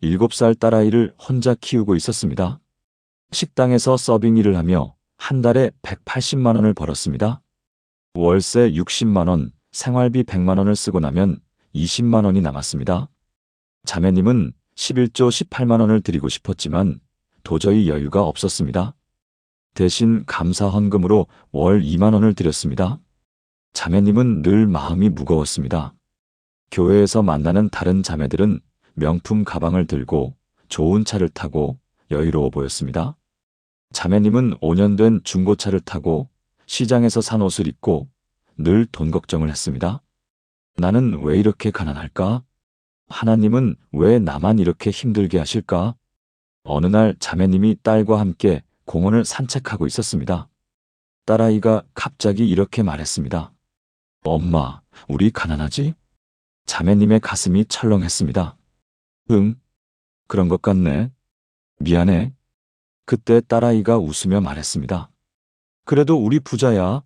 Speaker 1: 7살 딸아이를 혼자 키우고 있었습니다. 식당에서 서빙 일을 하며 한 달에 180만 원을 벌었습니다. 월세 60만 원, 생활비 100만 원을 쓰고 나면 20만 원이 남았습니다. 자매님은 11조 18만 원을 드리고 싶었지만 도저히 여유가 없었습니다. 대신 감사 헌금으로 월 2만 원을 드렸습니다. 자매님은 늘 마음이 무거웠습니다. 교회에서 만나는 다른 자매들은 명품 가방을 들고 좋은 차를 타고 여유로워 보였습니다. 자매님은 5년 된 중고차를 타고 시장에서 산 옷을 입고 늘 돈 걱정을 했습니다. 나는 왜 이렇게 가난할까? 하나님은 왜 나만 이렇게 힘들게 하실까? 어느 날 자매님이 딸과 함께 공원을 산책하고 있었습니다. 딸아이가 갑자기 이렇게 말했습니다. 엄마, 우리 가난하지? 자매님의 가슴이 철렁했습니다. 응, 그런 것 같네. 미안해. 그때 딸아이가 웃으며 말했습니다. 그래도 우리 부자야.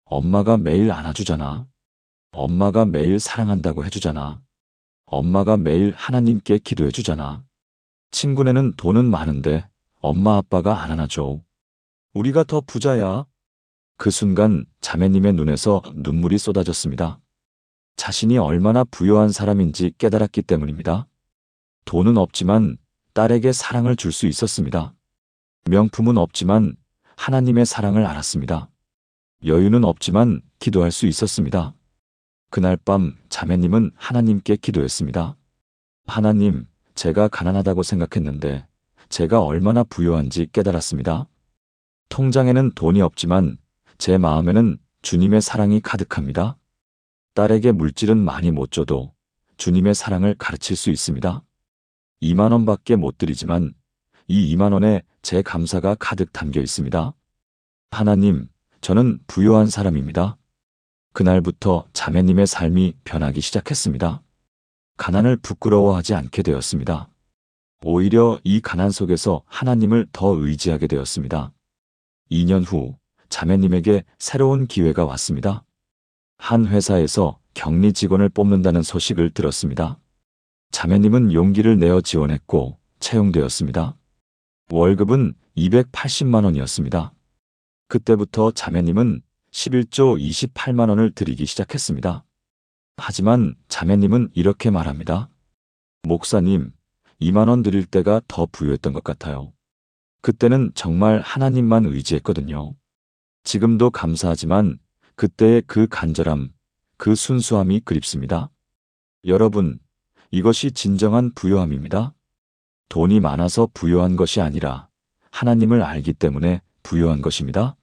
Speaker 1: 엄마가 매일 안아주잖아. 엄마가 매일 사랑한다고 해주잖아. 엄마가 매일 하나님께 기도해주잖아. 친구네는 돈은 많은데 엄마 아빠가 안 안아줘. 우리가 더 부자야. 그 순간 자매님의 눈에서 눈물이 쏟아졌습니다. 자신이 얼마나 부유한 사람인지 깨달았기 때문입니다. 돈은 없지만 딸에게 사랑을 줄 수 있었습니다. 명품은 없지만 하나님의 사랑을 알았습니다. 여유는 없지만 기도할 수 있었습니다. 그날 밤 자매님은 하나님께 기도했습니다. 하나님, 제가 가난하다고 생각했는데 제가 얼마나 부유한지 깨달았습니다. 통장에는 돈이 없지만 제 마음에는 주님의 사랑이 가득합니다. 딸에게 물질은 많이 못 줘도 주님의 사랑을 가르칠 수 있습니다. 2만 원밖에 못 드리지만 이 2만 원에 제 감사가 가득 담겨 있습니다. 하나님, 저는 부유한 사람입니다. 그날부터 자매님의 삶이 변하기 시작했습니다. 가난을 부끄러워하지 않게 되었습니다. 오히려 이 가난 속에서 하나님을 더 의지하게 되었습니다. 2년 후 자매님에게 새로운 기회가 왔습니다. 한 회사에서 격리 직원을 뽑는다는 소식을 들었습니다. 자매님은 용기를 내어 지원했고 채용되었습니다. 월급은 280만 원이었습니다. 그때부터 자매님은 11조 28만 원을 드리기 시작했습니다. 하지만 자매님은 이렇게 말합니다. 목사님, 2만 원 드릴 때가 더 부유했던 것 같아요. 그때는 정말 하나님만 의지했거든요. 지금도 감사하지만 그때의 그 간절함, 그 순수함이 그립습니다. 여러분, 이것이 진정한 부요함입니다. 돈이 많아서 부요한 것이 아니라 하나님을 알기 때문에 부요한 것입니다.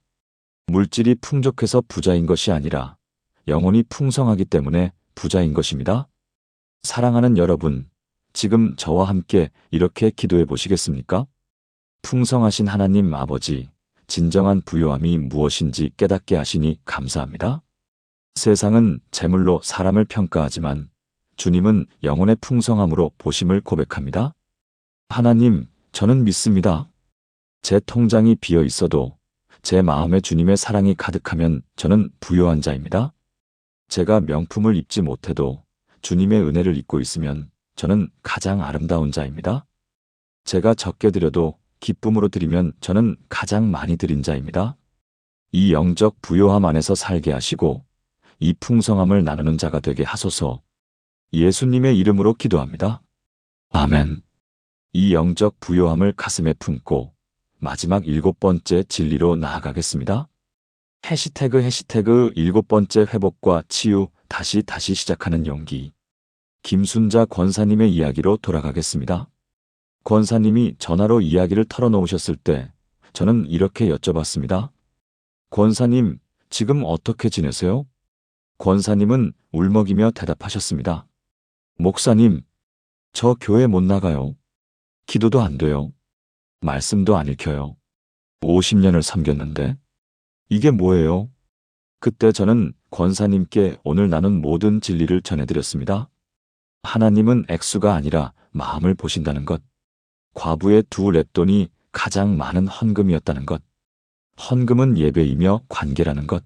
Speaker 1: 물질이 풍족해서 부자인 것이 아니라 영혼이 풍성하기 때문에 부자인 것입니다. 사랑하는 여러분, 지금 저와 함께 이렇게 기도해 보시겠습니까? 풍성하신 하나님 아버지, 진정한 부요함이 무엇인지 깨닫게 하시니 감사합니다. 세상은 재물로 사람을 평가하지만 주님은 영혼의 풍성함으로 보심을 고백합니다. 하나님, 저는 믿습니다. 제 통장이 비어 있어도 제 마음에 주님의 사랑이 가득하면 저는 부요한 자입니다. 제가 명품을 입지 못해도 주님의 은혜를 입고 있으면 저는 가장 아름다운 자입니다. 제가 적게 드려도 기쁨으로 드리면 저는 가장 많이 드린 자입니다. 이 영적 부요함 안에서 살게 하시고 이 풍성함을 나누는 자가 되게 하소서. 예수님의 이름으로 기도합니다. 아멘. 이 영적 부요함을 가슴에 품고 마지막 7번째 진리로 나아가겠습니다. 해시태그 7번째 회복과 치유 다시 시작하는 용기. 김순자 권사님의 이야기로 돌아가겠습니다. 권사님이 전화로 이야기를 털어놓으셨을 때 저는 이렇게 여쭤봤습니다. 권사님, 지금 어떻게 지내세요? 권사님은 울먹이며 대답하셨습니다. 목사님, 저 교회 못 나가요. 기도도 안 돼요. 말씀도 안 읽혀요. 50년을 섬겼는데 이게 뭐예요? 그때 저는 권사님께 오늘 나눈 모든 진리를 전해드렸습니다. 하나님은 액수가 아니라 마음을 보신다는 것. 과부의 2 렙돈이 가장 많은 헌금이었다는 것. 헌금은 예배이며 관계라는 것.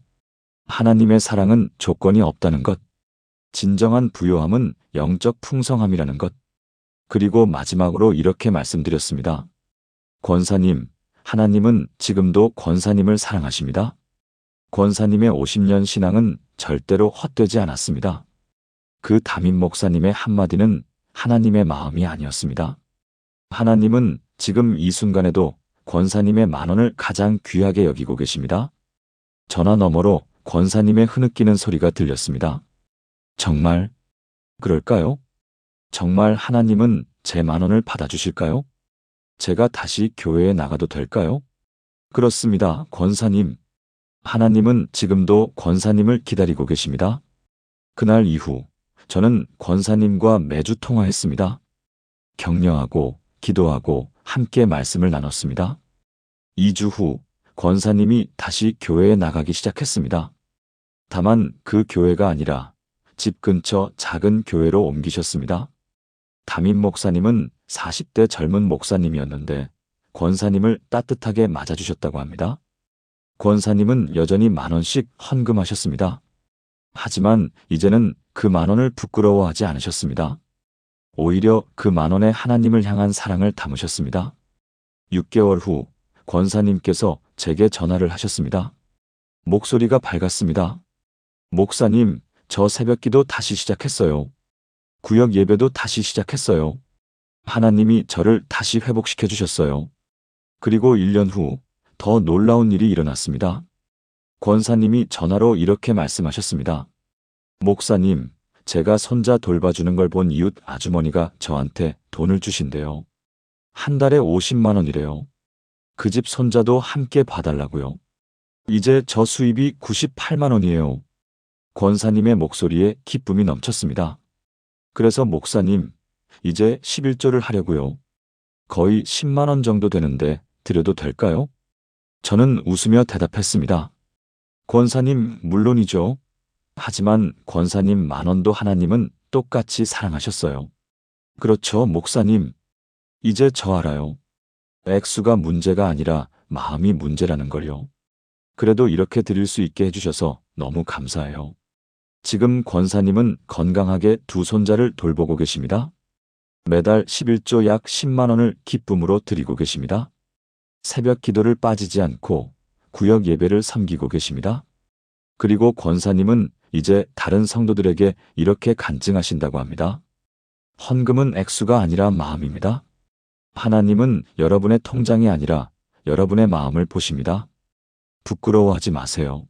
Speaker 1: 하나님의 사랑은 조건이 없다는 것. 진정한 부요함은 영적 풍성함이라는 것. 그리고 마지막으로 이렇게 말씀드렸습니다. 권사님, 하나님은 지금도 권사님을 사랑하십니다. 권사님의 50년 신앙은 절대로 헛되지 않았습니다. 그 담임 목사님의 한마디는 하나님의 마음이 아니었습니다. 하나님은 지금 이 순간에도 권사님의 10,000원을 가장 귀하게 여기고 계십니다. 전화 너머로 권사님의 흐느끼는 소리가 들렸습니다. 정말 그럴까요? 정말 하나님은 제 10,000원을 받아주실까요? 제가 다시 교회에 나가도 될까요? 그렇습니다, 권사님. 하나님은 지금도 권사님을 기다리고 계십니다. 그날 이후 저는 권사님과 매주 통화했습니다. 격려하고 기도하고 함께 말씀을 나눴습니다. 2주 후 권사님이 다시 교회에 나가기 시작했습니다. 다만 그 교회가 아니라 집 근처 작은 교회로 옮기셨습니다. 담임 목사님은 40대 젊은 목사님이었는데 권사님을 따뜻하게 맞아주셨다고 합니다. 권사님은 여전히 10,000원씩 헌금하셨습니다. 하지만 이제는 그 10,000원을 부끄러워하지 않으셨습니다. 오히려 그 10,000원에 하나님을 향한 사랑을 담으셨습니다. 6개월 후 권사님께서 제게 전화를 하셨습니다. 목소리가 밝았습니다. 목사님, 저 새벽기도 다시 시작했어요. 구역 예배도 다시 시작했어요. 하나님이 저를 다시 회복시켜 주셨어요. 그리고 1년 후 더 놀라운 일이 일어났습니다. 권사님이 전화로 이렇게 말씀하셨습니다. 목사님, 제가 손자 돌봐주는 걸 본 이웃 아주머니가 저한테 돈을 주신대요. 한 달에 50만 원이래요. 그 집 손자도 함께 봐달라고요. 이제 저 수입이 98만 원이에요. 권사님의 목소리에 기쁨이 넘쳤습니다. 그래서 목사님, 이제 11조를 하려고요. 거의 10만 원 정도 되는데 드려도 될까요? 저는 웃으며 대답했습니다. 권사님, 물론이죠. 하지만 권사님 10,000원도 하나님은 똑같이 사랑하셨어요. 그렇죠, 목사님. 이제 저 알아요. 액수가 문제가 아니라 마음이 문제라는 걸요. 그래도 이렇게 드릴 수 있게 해주셔서 너무 감사해요. 지금 권사님은 건강하게 2 손자를 돌보고 계십니다. 매달 11조 약 10만 원을 기쁨으로 드리고 계십니다. 새벽 기도를 빠지지 않고 구역 예배를 섬기고 계십니다. 그리고 권사님은 이제 다른 성도들에게 이렇게 간증하신다고 합니다. 헌금은 액수가 아니라 마음입니다. 하나님은 여러분의 통장이 아니라 여러분의 마음을 보십니다. 부끄러워하지 마세요.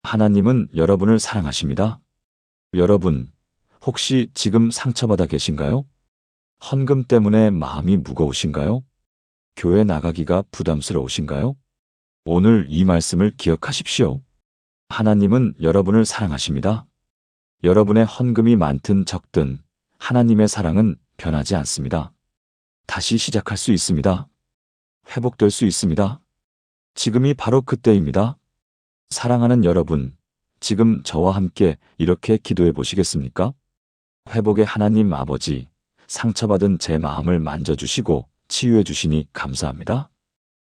Speaker 1: 하나님은 여러분을 사랑하십니다. 여러분, 혹시 지금 상처받아 계신가요? 헌금 때문에 마음이 무거우신가요? 교회 나가기가 부담스러우신가요? 오늘 이 말씀을 기억하십시오. 하나님은 여러분을 사랑하십니다. 여러분의 헌금이 많든 적든 하나님의 사랑은 변하지 않습니다. 다시 시작할 수 있습니다. 회복될 수 있습니다. 지금이 바로 그때입니다. 사랑하는 여러분, 지금 저와 함께 이렇게 기도해 보시겠습니까? 회복의 하나님 아버지, 상처받은 제 마음을 만져주시고 치유해 주시니 감사합니다.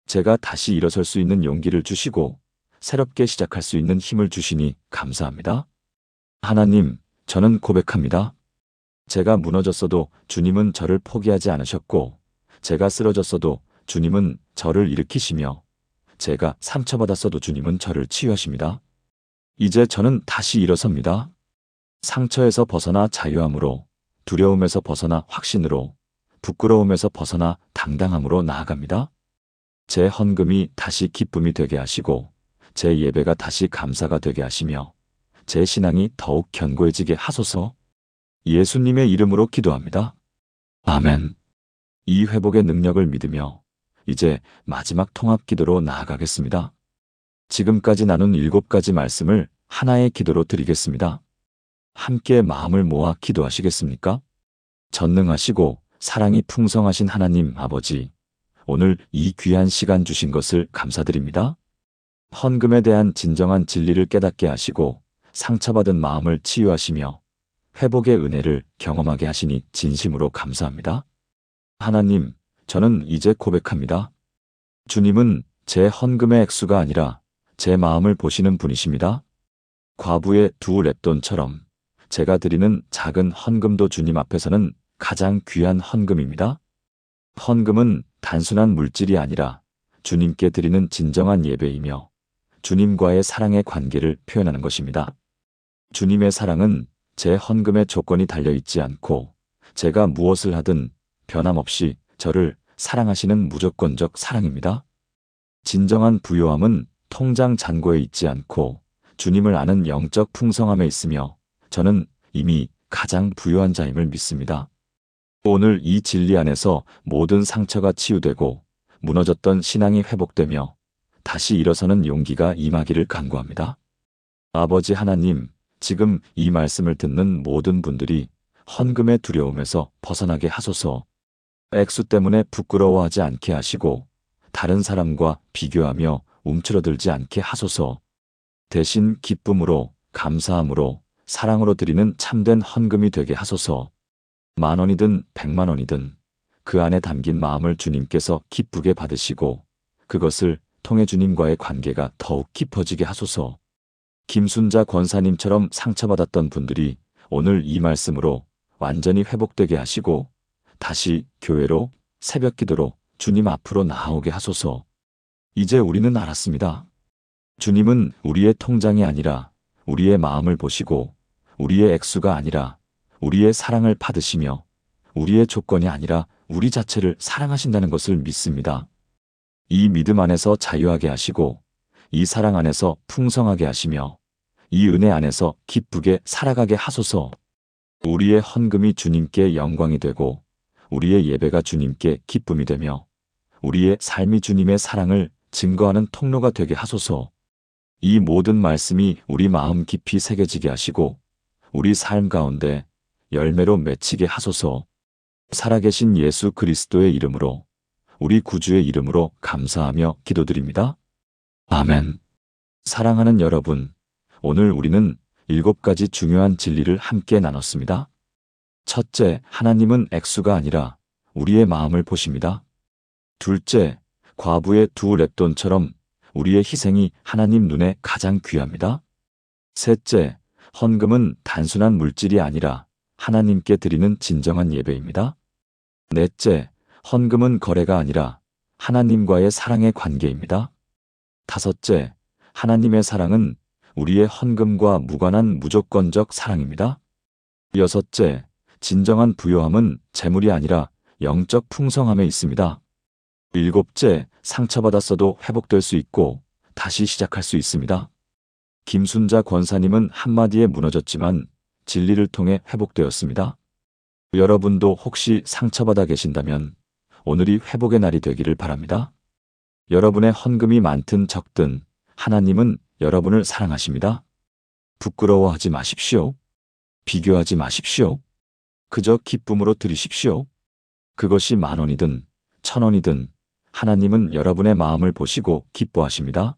Speaker 1: 제가 다시 일어설 수 있는 용기를 주시고 새롭게 시작할 수 있는 힘을 주시니 감사합니다. 하나님, 저는 고백합니다. 제가 무너졌어도 주님은 저를 포기하지 않으셨고, 제가 쓰러졌어도 주님은 저를 일으키시며, 제가 상처받았어도 주님은 저를 치유하십니다. 이제 저는 다시 일어섭니다. 상처에서 벗어나 자유함으로, 두려움에서 벗어나 확신으로, 부끄러움에서 벗어나 당당함으로 나아갑니다. 제 헌금이 다시 기쁨이 되게 하시고, 제 예배가 다시 감사가 되게 하시며, 제 신앙이 더욱 견고해지게 하소서. 예수님의 이름으로 기도합니다. 아멘. 이 회복의 능력을 믿으며 이제 마지막 통합 기도로 나아가겠습니다. 지금까지 나눈 7가지 말씀을 하나의 기도로 드리겠습니다. 함께 마음을 모아 기도하시겠습니까? 전능하시고 사랑이 풍성하신 하나님 아버지, 오늘 이 귀한 시간 주신 것을 감사드립니다. 헌금에 대한 진정한 진리를 깨닫게 하시고 상처받은 마음을 치유하시며 회복의 은혜를 경험하게 하시니 진심으로 감사합니다. 하나님, 저는 이제 고백합니다. 주님은 제 헌금의 액수가 아니라 제 마음을 보시는 분이십니다. 과부의 2렙돈처럼 제가 드리는 작은 헌금도 주님 앞에서는 가장 귀한 헌금입니다. 헌금은 단순한 물질이 아니라 주님께 드리는 진정한 예배이며 주님과의 사랑의 관계를 표현하는 것입니다. 주님의 사랑은 제 헌금의 조건이 달려있지 않고 제가 무엇을 하든 변함없이 저를 사랑하시는 무조건적 사랑입니다. 진정한 부요함은 통장 잔고에 있지 않고 주님을 아는 영적 풍성함에 있으며 저는 이미 가장 부유한 자임을 믿습니다. 오늘 이 진리 안에서 모든 상처가 치유되고 무너졌던 신앙이 회복되며 다시 일어서는 용기가 임하기를 간구합니다. 아버지 하나님, 지금 이 말씀을 듣는 모든 분들이 헌금의 두려움에서 벗어나게 하소서. 액수 때문에 부끄러워하지 않게 하시고 다른 사람과 비교하며 움츠러들지 않게 하소서. 대신 기쁨으로, 감사함으로, 사랑으로 드리는 참된 헌금이 되게 하소서. 10,000원이든 100,000원이든 그 안에 담긴 마음을 주님께서 기쁘게 받으시고 그것을 통해 주님과의 관계가 더욱 깊어지게 하소서. 김순자 권사님처럼 상처받았던 분들이 오늘 이 말씀으로 완전히 회복되게 하시고 다시 교회로 새벽 기도로 주님 앞으로 나아오게 하소서. 이제 우리는 알았습니다. 주님은 우리의 통장이 아니라 우리의 마음을 보시고 우리의 액수가 아니라 우리의 사랑을 받으시며 우리의 조건이 아니라 우리 자체를 사랑하신다는 것을 믿습니다. 이 믿음 안에서 자유하게 하시고 이 사랑 안에서 풍성하게 하시며 이 은혜 안에서 기쁘게 살아가게 하소서. 우리의 헌금이 주님께 영광이 되고 우리의 예배가 주님께 기쁨이 되며 우리의 삶이 주님의 사랑을 증거하는 통로가 되게 하소서. 이 모든 말씀이 우리 마음 깊이 새겨지게 하시고 우리 삶 가운데 열매로 맺히게 하소서. 살아계신 예수 그리스도의 이름으로 우리 구주의 이름으로 감사하며 기도드립니다. 아멘. 사랑하는 여러분, 오늘 우리는 7가지 중요한 진리를 함께 나눴습니다. 첫째, 하나님은 액수가 아니라 우리의 마음을 보십니다. 둘째, 과부의 2렙돈처럼 우리의 희생이 하나님 눈에 가장 귀합니다. 셋째, 헌금은 단순한 물질이 아니라 하나님께 드리는 진정한 예배입니다. 넷째, 헌금은 거래가 아니라 하나님과의 사랑의 관계입니다. 다섯째, 하나님의 사랑은 우리의 헌금과 무관한 무조건적 사랑입니다. 여섯째, 진정한 부요함은 재물이 아니라 영적 풍성함에 있습니다. 일곱째, 상처받았어도 회복될 수 있고 다시 시작할 수 있습니다. 김순자 권사님은 한마디에 무너졌지만 진리를 통해 회복되었습니다. 여러분도 혹시 상처받아 계신다면 오늘이 회복의 날이 되기를 바랍니다. 여러분의 헌금이 많든 적든 하나님은 여러분을 사랑하십니다. 부끄러워하지 마십시오. 비교하지 마십시오. 그저 기쁨으로 드리십시오. 그것이 10,000원이든 1,000원이든 하나님은 여러분의 마음을 보시고 기뻐하십니다.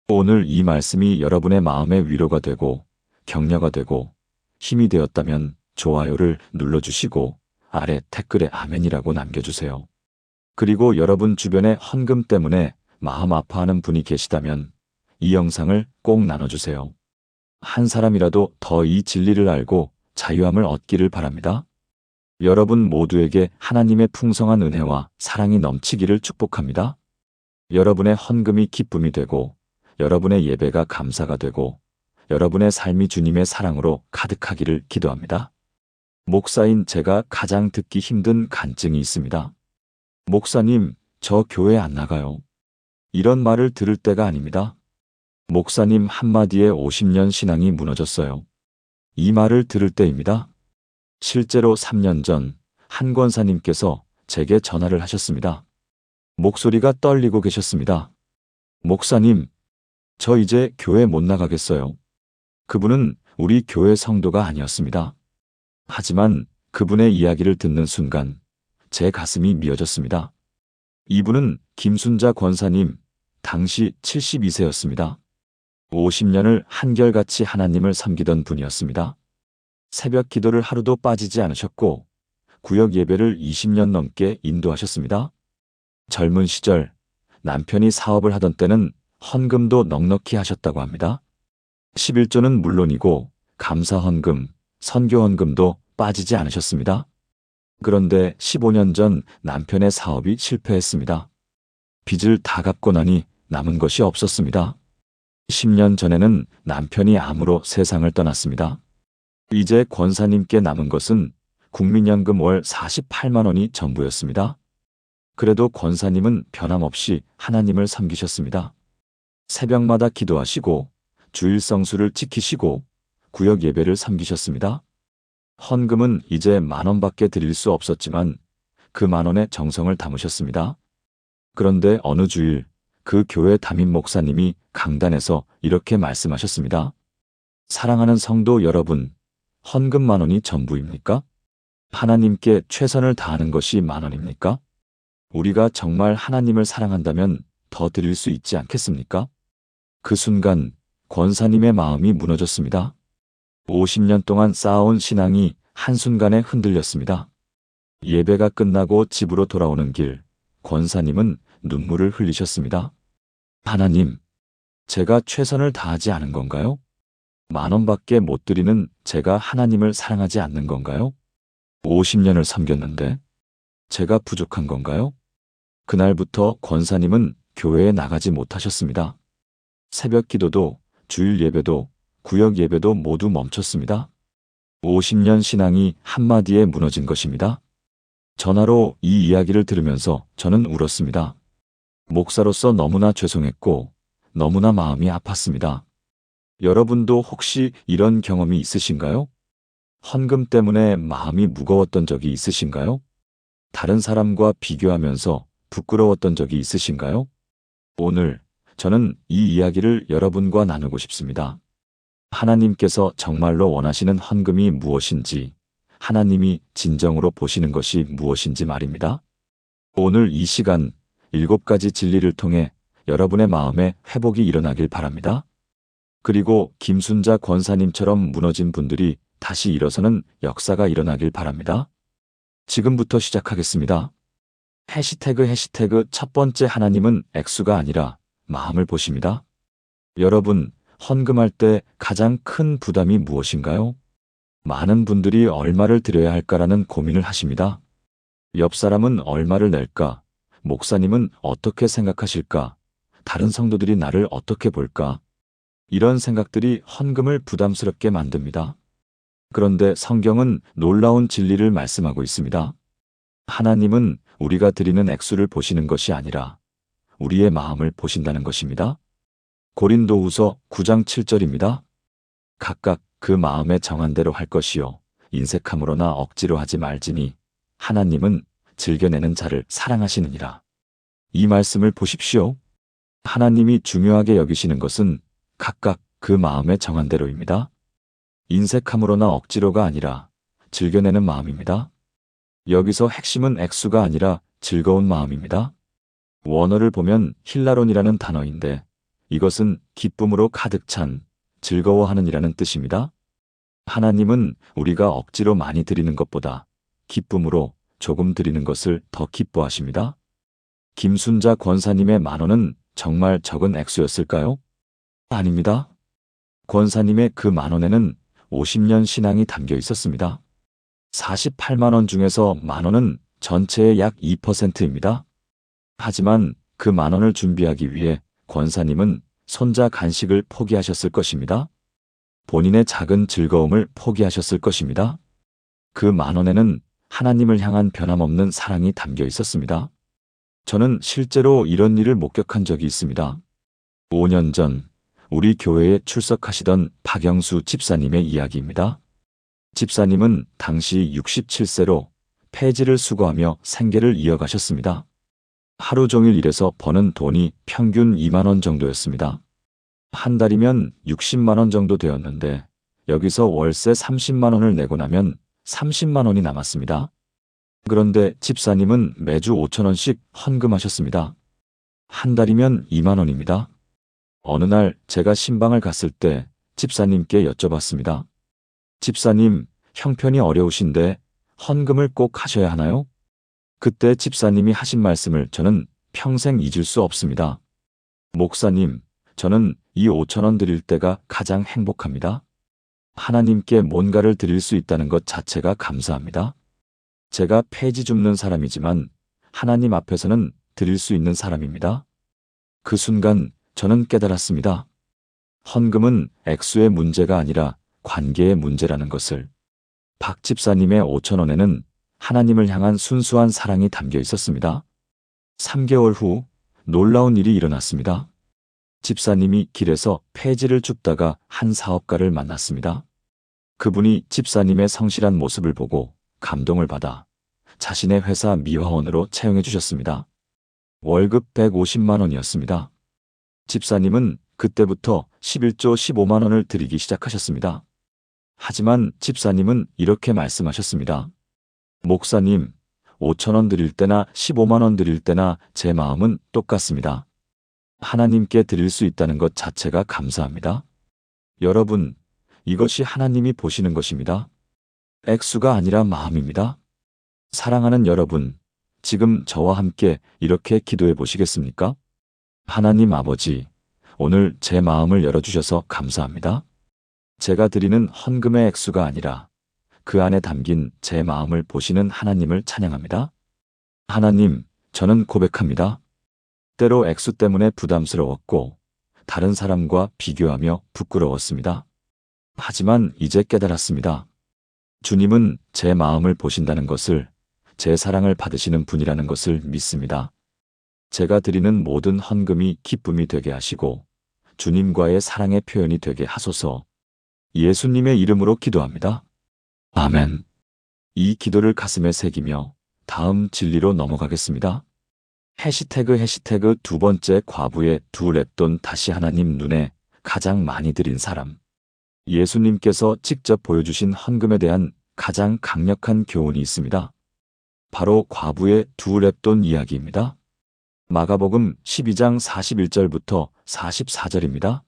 Speaker 1: 오늘 이 말씀이 여러분의 마음에 위로가 되고 격려가 되고 힘이 되었다면 좋아요를 눌러주시고 아래 댓글에 아멘이라고 남겨주세요. 그리고 여러분 주변에 헌금 때문에 마음 아파하는 분이 계시다면 이 영상을 꼭 나눠주세요. 한 사람이라도 더 이 진리를 알고 자유함을 얻기를 바랍니다. 여러분 모두에게 하나님의 풍성한 은혜와 사랑이 넘치기를 축복합니다. 여러분의 헌금이 기쁨이 되고 여러분의 예배가 감사가 되고 여러분의 삶이 주님의 사랑으로 가득하기를 기도합니다. 목사인 제가 가장 듣기 힘든 간증이 있습니다. 목사님, 저 교회 안 나가요. 이런 말을 들을 때가 아닙니다. 목사님 한마디에 50년 신앙이 무너졌어요. 이 말을 들을 때입니다. 실제로 3년 전 한 권사님께서 제게 전화를 하셨습니다. 목소리가 떨리고 계셨습니다. 목사님, 저 이제 교회 못 나가겠어요. 그분은 우리 교회 성도가 아니었습니다. 하지만 그분의 이야기를 듣는 순간 제 가슴이 미어졌습니다. 이분은 김순자 권사님, 당시 72세였습니다. 50년을 한결같이 하나님을 섬기던 분이었습니다. 새벽 기도를 하루도 빠지지 않으셨고 구역 예배를 20년 넘게 인도하셨습니다. 젊은 시절 남편이 사업을 하던 때는 헌금도 넉넉히 하셨다고 합니다. 11조는 물론이고 감사 헌금, 선교 헌금도 빠지지 않으셨습니다. 그런데 15년 전 남편의 사업이 실패했습니다. 빚을 다 갚고 나니 남은 것이 없었습니다. 10년 전에는 남편이 암으로 세상을 떠났습니다. 이제 권사님께 남은 것은 국민연금 월 48만 원이 전부였습니다. 그래도 권사님은 변함없이 하나님을 섬기셨습니다. 새벽마다 기도하시고 주일 성수를 지키시고 구역 예배를 섬기셨습니다. 헌금은 이제 10,000원밖에 드릴 수 없었지만 그 10,000원에 정성을 담으셨습니다. 그런데 어느 주일 그 교회 담임 목사님이 강단에서 이렇게 말씀하셨습니다. 사랑하는 성도 여러분, 헌금 10,000원이 전부입니까? 하나님께 최선을 다하는 것이 10,000원입니까? 우리가 정말 하나님을 사랑한다면 더 드릴 수 있지 않겠습니까? 그 순간 권사님의 마음이 무너졌습니다. 50년 동안 쌓아온 신앙이 한순간에 흔들렸습니다. 예배가 끝나고 집으로 돌아오는 길, 권사님은 눈물을 흘리셨습니다. 하나님, 제가 최선을 다하지 않은 건가요? 10,000원밖에 못 드리는 제가 하나님을 사랑하지 않는 건가요? 50년을 섬겼는데 제가 부족한 건가요? 그날부터 권사님은 교회에 나가지 못하셨습니다. 새벽 기도도 주일 예배도 구역 예배도 모두 멈췄습니다. 50년 신앙이 한마디에 무너진 것입니다. 전화로 이 이야기를 들으면서 저는 울었습니다. 목사로서 너무나 죄송했고 너무나 마음이 아팠습니다. 여러분도 혹시 이런 경험이 있으신가요? 헌금 때문에 마음이 무거웠던 적이 있으신가요? 다른 사람과 비교하면서 부끄러웠던 적이 있으신가요? 오늘 저는 이 이야기를 여러분과 나누고 싶습니다. 하나님께서 정말로 원하시는 헌금이 무엇인지, 하나님이 진정으로 보시는 것이 무엇인지 말입니다. 오늘 이 시간 7가지 진리를 통해 여러분의 마음에 회복이 일어나길 바랍니다. 그리고 김순자 권사님처럼 무너진 분들이 다시 일어서는 역사가 일어나길 바랍니다. 지금부터 시작하겠습니다. 해시태그 첫 번째 하나님은 액수가 아니라 마음을 보십니다. 여러분, 헌금할 때 가장 큰 부담이 무엇인가요? 많은 분들이 얼마를 드려야 할까라는 고민을 하십니다. 옆 사람은 얼마를 낼까? 목사님은 어떻게 생각하실까? 다른 성도들이 나를 어떻게 볼까? 이런 생각들이 헌금을 부담스럽게 만듭니다. 그런데 성경은 놀라운 진리를 말씀하고 있습니다. 하나님은 우리가 드리는 액수를 보시는 것이 아니라 우리의 마음을 보신다는 것입니다. 고린도후서 9장 7절입니다. 각각 그 마음에 정한 대로 할 것이요 인색함으로나 억지로 하지 말지니 하나님은 즐겨내는 자를 사랑하시느니라. 이 말씀을 보십시오. 하나님이 중요하게 여기시는 것은 각각 그 마음에 정한 대로입니다. 인색함으로나 억지로가 아니라 즐겨내는 마음입니다. 여기서 핵심은 액수가 아니라 즐거운 마음입니다. 원어를 보면 힐라론이라는 단어인데 이것은 기쁨으로 가득 찬 즐거워하는이라는 뜻입니다. 하나님은 우리가 억지로 많이 드리는 것보다 기쁨으로 조금 드리는 것을 더 기뻐하십니다. 김순자 권사님의 10,000원은 정말 적은 액수였을까요? 아닙니다. 권사님의 그 10,000원에는 50년 신앙이 담겨 있었습니다. 48만 원 중에서 10,000원은 전체의 약 2%입니다. 하지만 그 10,000원을 준비하기 위해 권사님은 손자 간식을 포기하셨을 것입니다. 본인의 작은 즐거움을 포기하셨을 것입니다. 그 10,000원에는 하나님을 향한 변함없는 사랑이 담겨 있었습니다. 저는 실제로 이런 일을 목격한 적이 있습니다. 5년 전 우리 교회에 출석하시던 박영수 집사님의 이야기입니다. 집사님은 당시 67세로 폐지를 수거하며 생계를 이어가셨습니다. 하루 종일 일해서 버는 돈이 평균 2만 원 정도였습니다. 한 달이면 60만 원 정도 되었는데 여기서 월세 30만 원을 내고 나면 30만 원이 남았습니다. 그런데 집사님은 매주 5,000원씩 헌금하셨습니다. 한 달이면 2만 원입니다. 어느 날 제가 신방을 갔을 때 집사님께 여쭤봤습니다. 집사님, 형편이 어려우신데 헌금을 꼭 하셔야 하나요? 그때 집사님이 하신 말씀을 저는 평생 잊을 수 없습니다. 목사님, 저는 이 5,000원 드릴 때가 가장 행복합니다. 하나님께 뭔가를 드릴 수 있다는 것 자체가 감사합니다. 제가 폐지 줍는 사람이지만 하나님 앞에서는 드릴 수 있는 사람입니다. 그 순간 저는 깨달았습니다. 헌금은 액수의 문제가 아니라 관계의 문제라는 것을. 박 집사님의 5,000원에는 하나님을 향한 순수한 사랑이 담겨 있었습니다. 3개월 후 놀라운 일이 일어났습니다. 집사님이 길에서 폐지를 줍다가 한 사업가를 만났습니다. 그분이 집사님의 성실한 모습을 보고 감동을 받아 자신의 회사 미화원으로 채용해 주셨습니다. 월급 150만 원이었습니다. 집사님은 그때부터 11조 15만 원을 드리기 시작하셨습니다. 하지만 집사님은 이렇게 말씀하셨습니다. 목사님, 5,000원 드릴 때나 15만 원 드릴 때나 제 마음은 똑같습니다. 하나님께 드릴 수 있다는 것 자체가 감사합니다. 여러분, 이것이 하나님이 보시는 것입니다. 액수가 아니라 마음입니다. 사랑하는 여러분, 지금 저와 함께 이렇게 기도해 보시겠습니까? 하나님 아버지, 오늘 제 마음을 열어주셔서 감사합니다. 제가 드리는 헌금의 액수가 아니라 그 안에 담긴 제 마음을 보시는 하나님을 찬양합니다. 하나님, 저는 고백합니다. 때로 액수 때문에 부담스러웠고 다른 사람과 비교하며 부끄러웠습니다. 하지만 이제 깨달았습니다. 주님은 제 마음을 보신다는 것을, 제 사랑을 받으시는 분이라는 것을 믿습니다. 제가 드리는 모든 헌금이 기쁨이 되게 하시고 주님과의 사랑의 표현이 되게 하소서. 예수님의 이름으로 기도합니다. 아멘. 이 기도를 가슴에 새기며 다음 진리로 넘어가겠습니다. 해시태그 두 번째 과부의 두 렙돈 다시 하나님 눈에 가장 많이 드린 사람. 예수님께서 직접 보여주신 헌금에 대한 가장 강력한 교훈이 있습니다. 바로 과부의 두 렙돈 이야기입니다. 마가복음 12장 41절부터 44절입니다.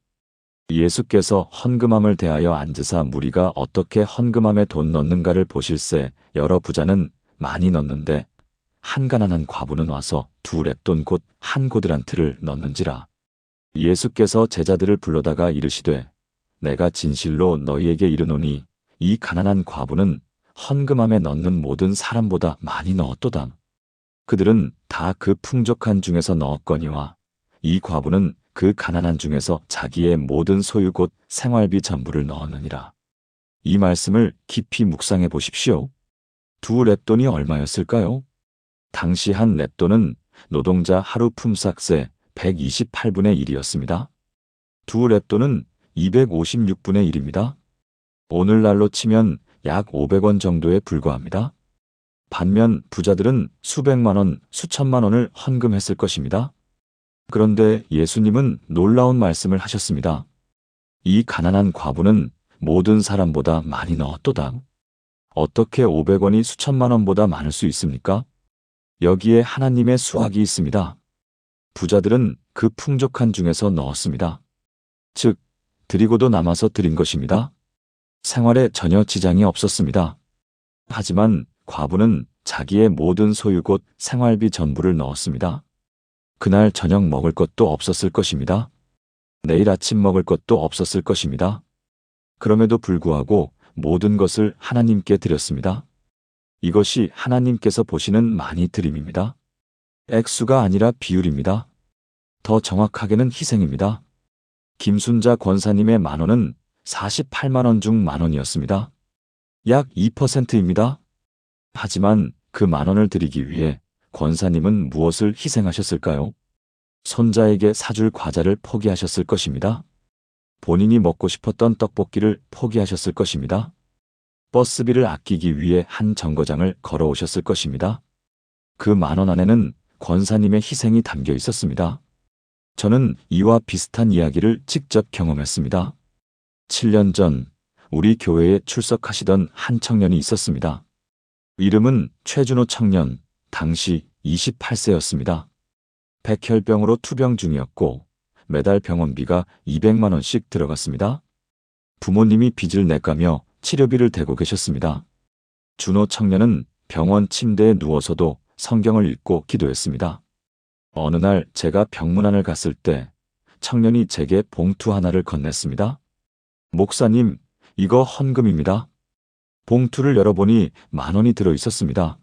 Speaker 1: 예수께서 헌금함을 대하여 앉으사 무리가 어떻게 헌금함에 돈 넣는가를 보실세 여러 부자는 많이 넣는데 한 가난한 과부는 와서 두 렙돈 곧 한 고드란트를 넣는지라. 예수께서 제자들을 불러다가 이르시되 내가 진실로 너희에게 이르노니 이 가난한 과부는 헌금함에 넣는 모든 사람보다 많이 넣었도다. 그들은 다 그 풍족한 중에서 넣었거니와 이 과부는 그 가난한 중에서 자기의 모든 소유 곧 생활비 전부를 넣었느니라. 이 말씀을 깊이 묵상해 보십시오. 두 렙돈이 얼마였을까요? 당시 한 렙돈은 노동자 하루 품삯의 128분의 1이었습니다. 두 랩돈은 256분의 1입니다. 오늘날로 치면 약 500원 정도에 불과합니다. 반면 부자들은 수백만 원, 수천만 원을 헌금했을 것입니다. 그런데 예수님은 놀라운 말씀을 하셨습니다. 이 가난한 과부는 모든 사람보다 많이 넣었도다. 어떻게 500원이 수천만 원보다 많을 수 있습니까? 여기에 하나님의 수확이 있습니다. 부자들은 그 풍족한 중에서 넣었습니다. 즉, 드리고도 남아서 드린 것입니다. 생활에 전혀 지장이 없었습니다. 하지만 과부는 자기의 모든 소유 곧 생활비 전부를 넣었습니다. 그날 저녁 먹을 것도 없었을 것입니다. 내일 아침 먹을 것도 없었을 것입니다. 그럼에도 불구하고 모든 것을 하나님께 드렸습니다. 이것이 하나님께서 보시는 많이 드림입니다. 액수가 아니라 비율입니다. 더 정확하게는 희생입니다. 김순자 권사님의 10,000원은 48만 원 중 10,000원이었습니다. 약 2%입니다. 하지만 그 10,000원을 드리기 위해 권사님은 무엇을 희생하셨을까요? 손자에게 사줄 과자를 포기하셨을 것입니다. 본인이 먹고 싶었던 떡볶이를 포기하셨을 것입니다. 버스비를 아끼기 위해 한 정거장을 걸어오셨을 것입니다. 그 10,000원 안에는 권사님의 희생이 담겨 있었습니다. 저는 이와 비슷한 이야기를 직접 경험했습니다. 7년 전 우리 교회에 출석하시던 한 청년이 있었습니다. 이름은 최준호 청년, 당시 28세였습니다. 백혈병으로 투병 중이었고 매달 병원비가 200만 원씩 들어갔습니다. 부모님이 빚을 내가며 치료비를 대고 계셨습니다. 준호 청년은 병원 침대에 누워서도 성경을 읽고 기도했습니다. 어느 날 제가 병문안을 갔을 때 청년이 제게 봉투 하나를 건넸습니다. 목사님, 이거 헌금입니다. 봉투를 열어보니 10,000원이 들어 있었습니다.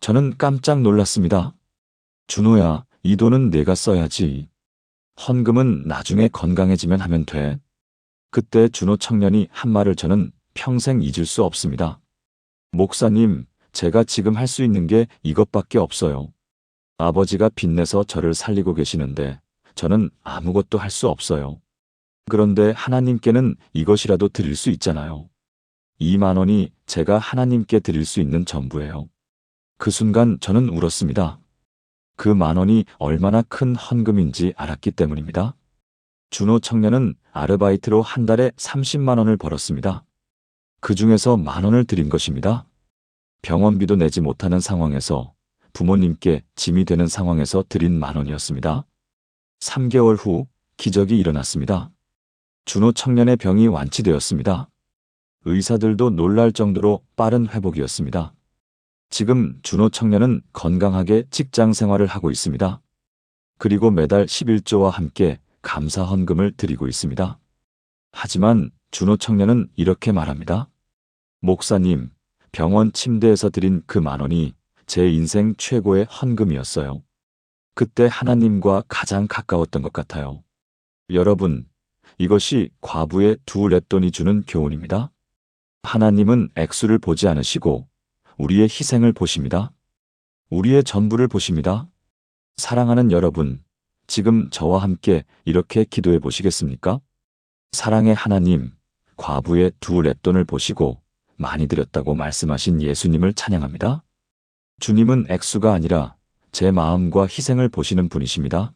Speaker 1: 저는 깜짝 놀랐습니다. 준호야, 이 돈은 내가 써야지. 헌금은 나중에 건강해지면 하면 돼. 그때 준호 청년이 한 말을 저는 평생 잊을 수 없습니다. 목사님, 제가 지금 할 수 있는 게 이것밖에 없어요. 아버지가 빚내서 저를 살리고 계시는데 저는 아무것도 할 수 없어요. 그런데 하나님께는 이것이라도 드릴 수 있잖아요. 20,000원이 제가 하나님께 드릴 수 있는 전부예요. 그 순간 저는 울었습니다. 그 10,000원이 얼마나 큰 헌금인지 알았기 때문입니다. 준호 청년은 아르바이트로 한 달에 30만 원을 벌었습니다. 그 중에서 10,000원을 드린 것입니다. 병원비도 내지 못하는 상황에서 부모님께 짐이 되는 상황에서 드린 10,000원이었습니다. 3개월 후 기적이 일어났습니다. 준호 청년의 병이 완치되었습니다. 의사들도 놀랄 정도로 빠른 회복이었습니다. 지금 준호 청년은 건강하게 직장 생활을 하고 있습니다. 그리고 매달 11조와 함께 감사 헌금을 드리고 있습니다. 하지만 준호 청년은 이렇게 말합니다. 목사님, 병원 침대에서 드린 그 10,000원이 제 인생 최고의 헌금이었어요. 그때 하나님과 가장 가까웠던 것 같아요. 여러분, 이것이 과부의 두 랩돈이 주는 교훈입니다. 하나님은 액수를 보지 않으시고 우리의 희생을 보십니다. 우리의 전부를 보십니다. 사랑하는 여러분, 지금 저와 함께 이렇게 기도해 보시겠습니까? 사랑의 하나님, 과부의 두 랩돈을 보시고 많이 드렸다고 말씀하신 예수님을 찬양합니다. 주님은 액수가 아니라 제 마음과 희생을 보시는 분이십니다.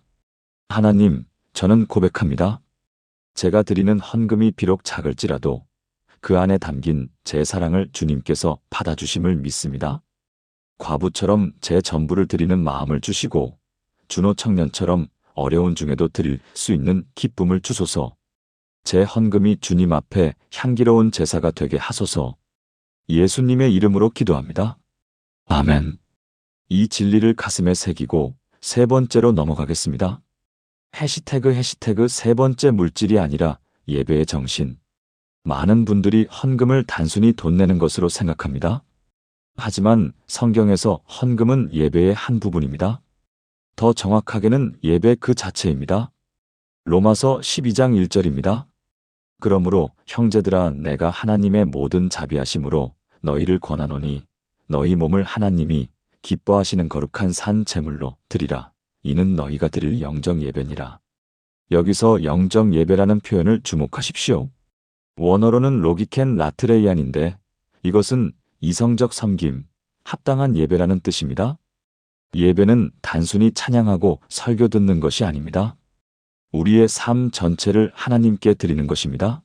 Speaker 1: 하나님, 저는 고백합니다. 제가 드리는 헌금이 비록 작을지라도 그 안에 담긴 제 사랑을 주님께서 받아주심을 믿습니다. 과부처럼 제 전부를 드리는 마음을 주시고 준호 청년처럼 어려운 중에도 드릴 수 있는 기쁨을 주소서. 제 헌금이 주님 앞에 향기로운 제사가 되게 하소서. 예수님의 이름으로 기도합니다. 아멘. 이 진리를 가슴에 새기고 세 번째로 넘어가겠습니다. 해시태그 세 번째 물질이 아니라 예배의 정신. 많은 분들이 헌금을 단순히 돈 내는 것으로 생각합니다. 하지만 성경에서 헌금은 예배의 한 부분입니다. 더 정확하게는 예배 그 자체입니다. 로마서 12장 1절입니다. 그러므로 형제들아 내가 하나님의 모든 자비하심으로 너희를 권하노니 너희 몸을 하나님이 기뻐하시는 거룩한 산 제물로 드리라. 이는 너희가 드릴 영적 예배니라. 여기서 영적 예배라는 표현을 주목하십시오. 원어로는 로기켄 라트레이안인데 이것은 이성적 섬김, 합당한 예배라는 뜻입니다. 예배는 단순히 찬양하고 설교 듣는 것이 아닙니다. 우리의 삶 전체를 하나님께 드리는 것입니다.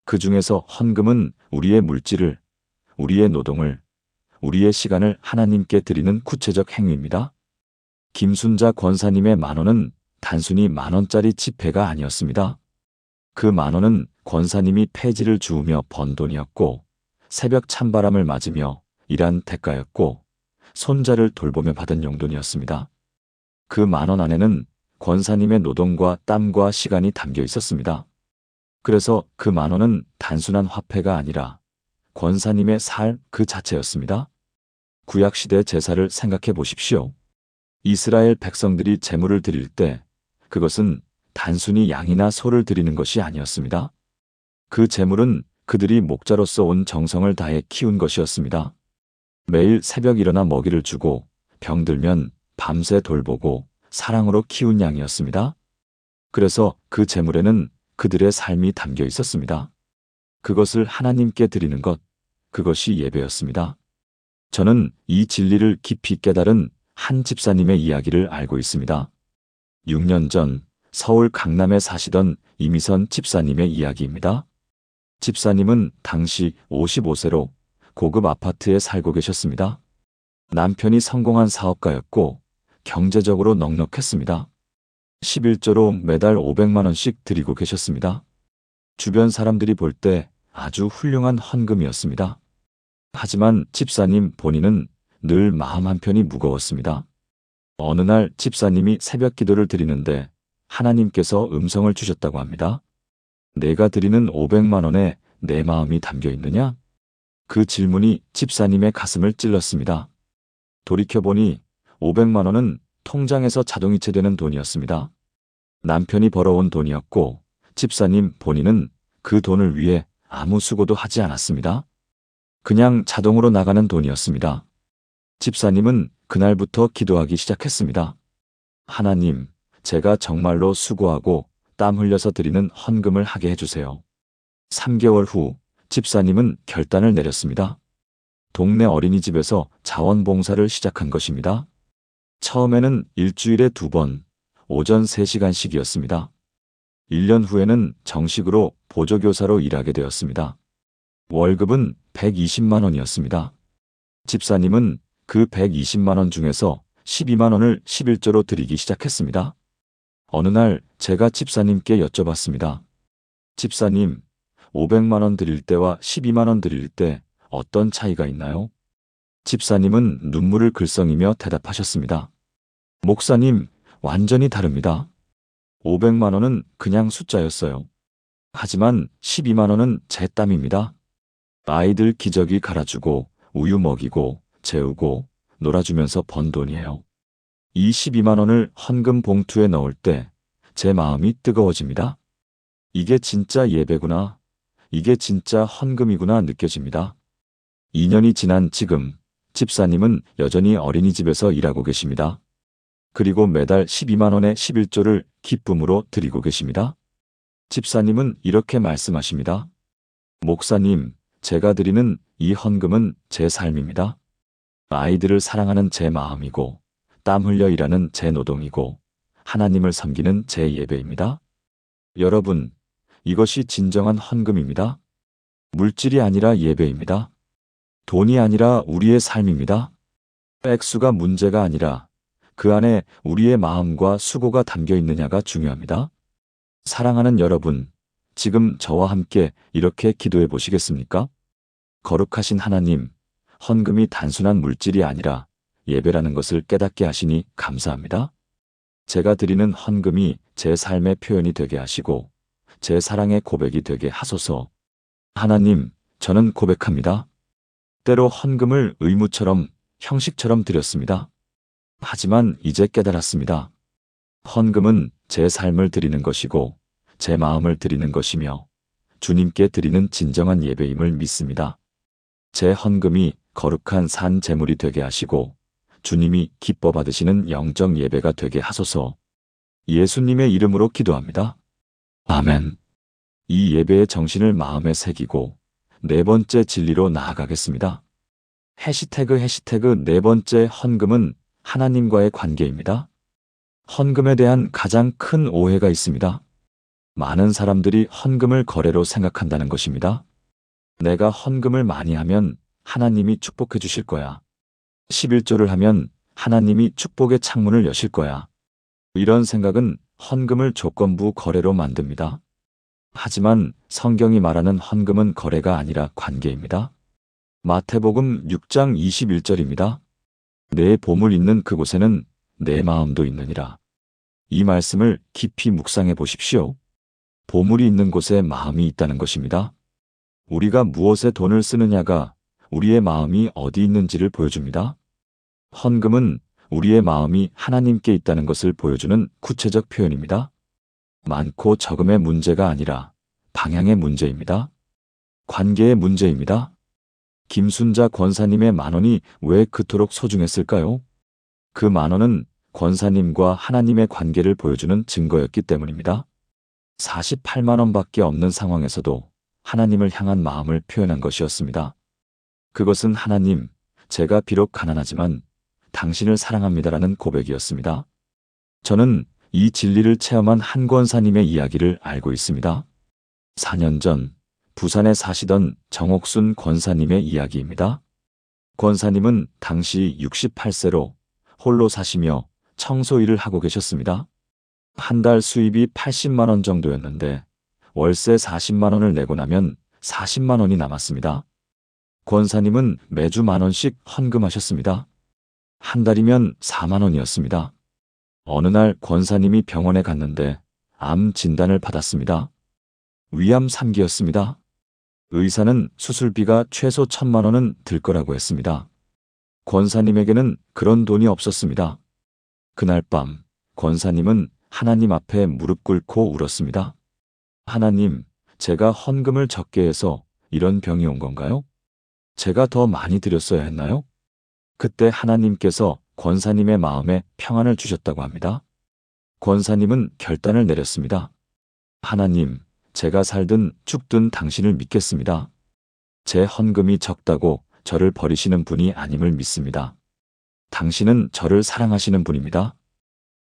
Speaker 1: 그 중에서 헌금은 우리의 물질을, 우리의 노동을, 우리의 시간을 하나님께 드리는 구체적 행위입니다. 김순자 권사님의 10,000원은 단순히 10,000원짜리 지폐가 아니었습니다. 그 10,000원은 권사님이 폐지를 주우며 번 돈이었고, 새벽 찬바람을 맞으며 일한 대가였고, 손자를 돌보며 받은 용돈이었습니다. 그 10,000원 안에는 권사님의 노동과 땀과 시간이 담겨 있었습니다. 그래서 그 10,000원은 단순한 화폐가 아니라 권사님의 삶 그 자체였습니다. 구약시대 제사를 생각해 보십시오. 이스라엘 백성들이 제물을 드릴 때 그것은 단순히 양이나 소를 드리는 것이 아니었습니다. 그 제물은 그들이 목자로서 온 정성을 다해 키운 것이었습니다. 매일 새벽 일어나 먹이를 주고 병들면 밤새 돌보고 사랑으로 키운 양이었습니다. 그래서 그 제물에는 그들의 삶이 담겨 있었습니다. 그것을 하나님께 드리는 것, 그것이 예배였습니다. 저는 이 진리를 깊이 깨달은 한 집사님의 이야기를 알고 있습니다. 6년 전 서울 강남에 사시던 이미선 집사님의 이야기입니다. 집사님은 당시 55세로 고급 아파트에 살고 계셨습니다. 남편이 성공한 사업가였고 경제적으로 넉넉했습니다. 11조로 매달 500만 원씩 드리고 계셨습니다. 주변 사람들이 볼 때 아주 훌륭한 헌금이었습니다. 하지만 집사님 본인은 늘 마음 한편이 무거웠습니다. 어느 날 집사님이 새벽 기도를 드리는데 하나님께서 음성을 주셨다고 합니다. 내가 드리는 500만 원에 내 마음이 담겨 있느냐? 그 질문이 집사님의 가슴을 찔렀습니다. 돌이켜보니 500만 원은 통장에서 자동이체되는 돈이었습니다. 남편이 벌어온 돈이었고 집사님 본인은 그 돈을 위해 아무 수고도 하지 않았습니다. 그냥 자동으로 나가는 돈이었습니다. 집사님은 그날부터 기도하기 시작했습니다. 하나님, 제가 정말로 수고하고 땀 흘려서 드리는 헌금을 하게 해주세요. 3개월 후 집사님은 결단을 내렸습니다. 동네 어린이집에서 자원봉사를 시작한 것입니다. 처음에는 일주일에 2번, 오전 3시간씩이었습니다. 1년 후에는 정식으로 보조교사로 일하게 되었습니다. 월급은 120만 원이었습니다. 집사님은 그 120만 원 중에서 12만 원을 11조로 드리기 시작했습니다. 어느 날 제가 집사님께 여쭤봤습니다. 집사님, 500만 원 드릴 때와 12만 원 드릴 때 어떤 차이가 있나요? 집사님은 눈물을 글썽이며 대답하셨습니다. 목사님, 완전히 다릅니다. 500만 원은 그냥 숫자였어요. 하지만 12만 원은 제 땀입니다. 아이들 기저귀 갈아주고 우유 먹이고 재우고 놀아주면서 번 돈이에요. 이 12만 원을 헌금 봉투에 넣을 때 제 마음이 뜨거워집니다. 이게 진짜 예배구나. 이게 진짜 헌금이구나 느껴집니다. 2년이 지난 지금 집사님은 여전히 어린이집에서 일하고 계십니다. 그리고 매달 12만 원의 11조를 기쁨으로 드리고 계십니다. 집사님은 이렇게 말씀하십니다. 목사님, 제가 드리는 이 헌금은 제 삶입니다. 아이들을 사랑하는 제 마음이고 땀 흘려 일하는 제 노동이고 하나님을 섬기는 제 예배입니다. 여러분, 이것이 진정한 헌금입니다. 물질이 아니라 예배입니다. 돈이 아니라 우리의 삶입니다. 액수가 문제가 아니라 그 안에 우리의 마음과 수고가 담겨 있느냐가 중요합니다. 사랑하는 여러분, 지금 저와 함께 이렇게 기도해 보시겠습니까? 거룩하신 하나님, 헌금이 단순한 물질이 아니라 예배라는 것을 깨닫게 하시니 감사합니다. 제가 드리는 헌금이 제 삶의 표현이 되게 하시고 제 사랑의 고백이 되게 하소서. 하나님, 저는 고백합니다. 때로 헌금을 의무처럼, 형식처럼 드렸습니다. 하지만 이제 깨달았습니다. 헌금은 제 삶을 드리는 것이고 제 마음을 드리는 것이며 주님께 드리는 진정한 예배임을 믿습니다. 제 헌금이 거룩한 산 제물이 되게 하시고 주님이 기뻐 받으시는 영적 예배가 되게 하소서. 예수님의 이름으로 기도합니다. 아멘. 이 예배의 정신을 마음에 새기고 네 번째 진리로 나아가겠습니다. 해시태그 네 번째 헌금은 하나님과의 관계입니다. 헌금에 대한 가장 큰 오해가 있습니다. 많은 사람들이 헌금을 거래로 생각한다는 것입니다. 내가 헌금을 많이 하면 하나님이 축복해 주실 거야. 11조를 하면 하나님이 축복의 창문을 여실 거야. 이런 생각은 헌금을 조건부 거래로 만듭니다. 하지만 성경이 말하는 헌금은 거래가 아니라 관계입니다. 마태복음 6장 21절입니다. 내 보물 있는 그곳에는 내 마음도 있느니라. 이 말씀을 깊이 묵상해 보십시오. 보물이 있는 곳에 마음이 있다는 것입니다. 우리가 무엇에 돈을 쓰느냐가 우리의 마음이 어디 있는지를 보여줍니다. 헌금은 우리의 마음이 하나님께 있다는 것을 보여주는 구체적 표현입니다. 많고 적음의 문제가 아니라 방향의 문제입니다. 관계의 문제입니다. 김순자 권사님의 10,000원이 왜 그토록 소중했을까요? 그 10,000원은 권사님과 하나님의 관계를 보여주는 증거였기 때문입니다. 48만 원밖에 없는 상황에서도 하나님을 향한 마음을 표현한 것이었습니다. 그것은 하나님, 제가 비록 가난하지만 당신을 사랑합니다라는 고백이었습니다. 저는 이 진리를 체험한 한 권사님의 이야기를 알고 있습니다. 4년 전 부산에 사시던 정옥순 권사님의 이야기입니다. 권사님은 당시 68세로 홀로 사시며 청소 일을 하고 계셨습니다. 한 달 수입이 80만 원 정도였는데 월세 40만 원을 내고 나면 40만 원이 남았습니다. 권사님은 매주 10,000원씩 헌금하셨습니다. 한 달이면 4만 원이었습니다. 어느 날 권사님이 병원에 갔는데 암 진단을 받았습니다. 위암 3기였습니다. 의사는 수술비가 최소 1,000만 원은 들 거라고 했습니다. 권사님에게는 그런 돈이 없었습니다. 그날 밤 권사님은 하나님 앞에 무릎 꿇고 울었습니다. 하나님, 제가 헌금을 적게 해서 이런 병이 온 건가요? 제가 더 많이 드렸어야 했나요? 그때 하나님께서 권사님의 마음에 평안을 주셨다고 합니다. 권사님은 결단을 내렸습니다. 하나님, 제가 살든 죽든 당신을 믿겠습니다. 제 헌금이 적다고 저를 버리시는 분이 아님을 믿습니다. 당신은 저를 사랑하시는 분입니다.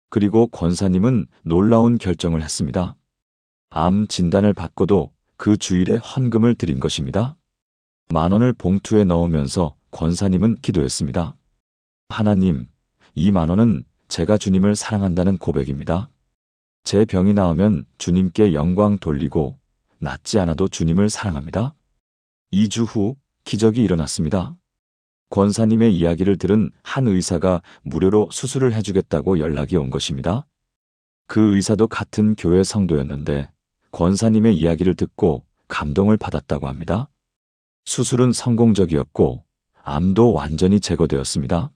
Speaker 1: 그리고 권사님은 놀라운 결정을 했습니다. 암 진단을 받고도 그 주일에 헌금을 드린 것입니다. 10,000원을 봉투에 넣으면서 권사님은 기도했습니다. 하나님, 이 10,000원은 제가 주님을 사랑한다는 고백입니다. 제 병이 나으면 주님께 영광 돌리고 낫지 않아도 주님을 사랑합니다. 2주 후 기적이 일어났습니다. 권사님의 이야기를 들은 한 의사가 무료로 수술을 해주겠다고 연락이 온 것입니다. 그 의사도 같은 교회 성도였는데 권사님의 이야기를 듣고 감동을 받았다고 합니다. 수술은 성공적이었고 암도 완전히 제거되었습니다.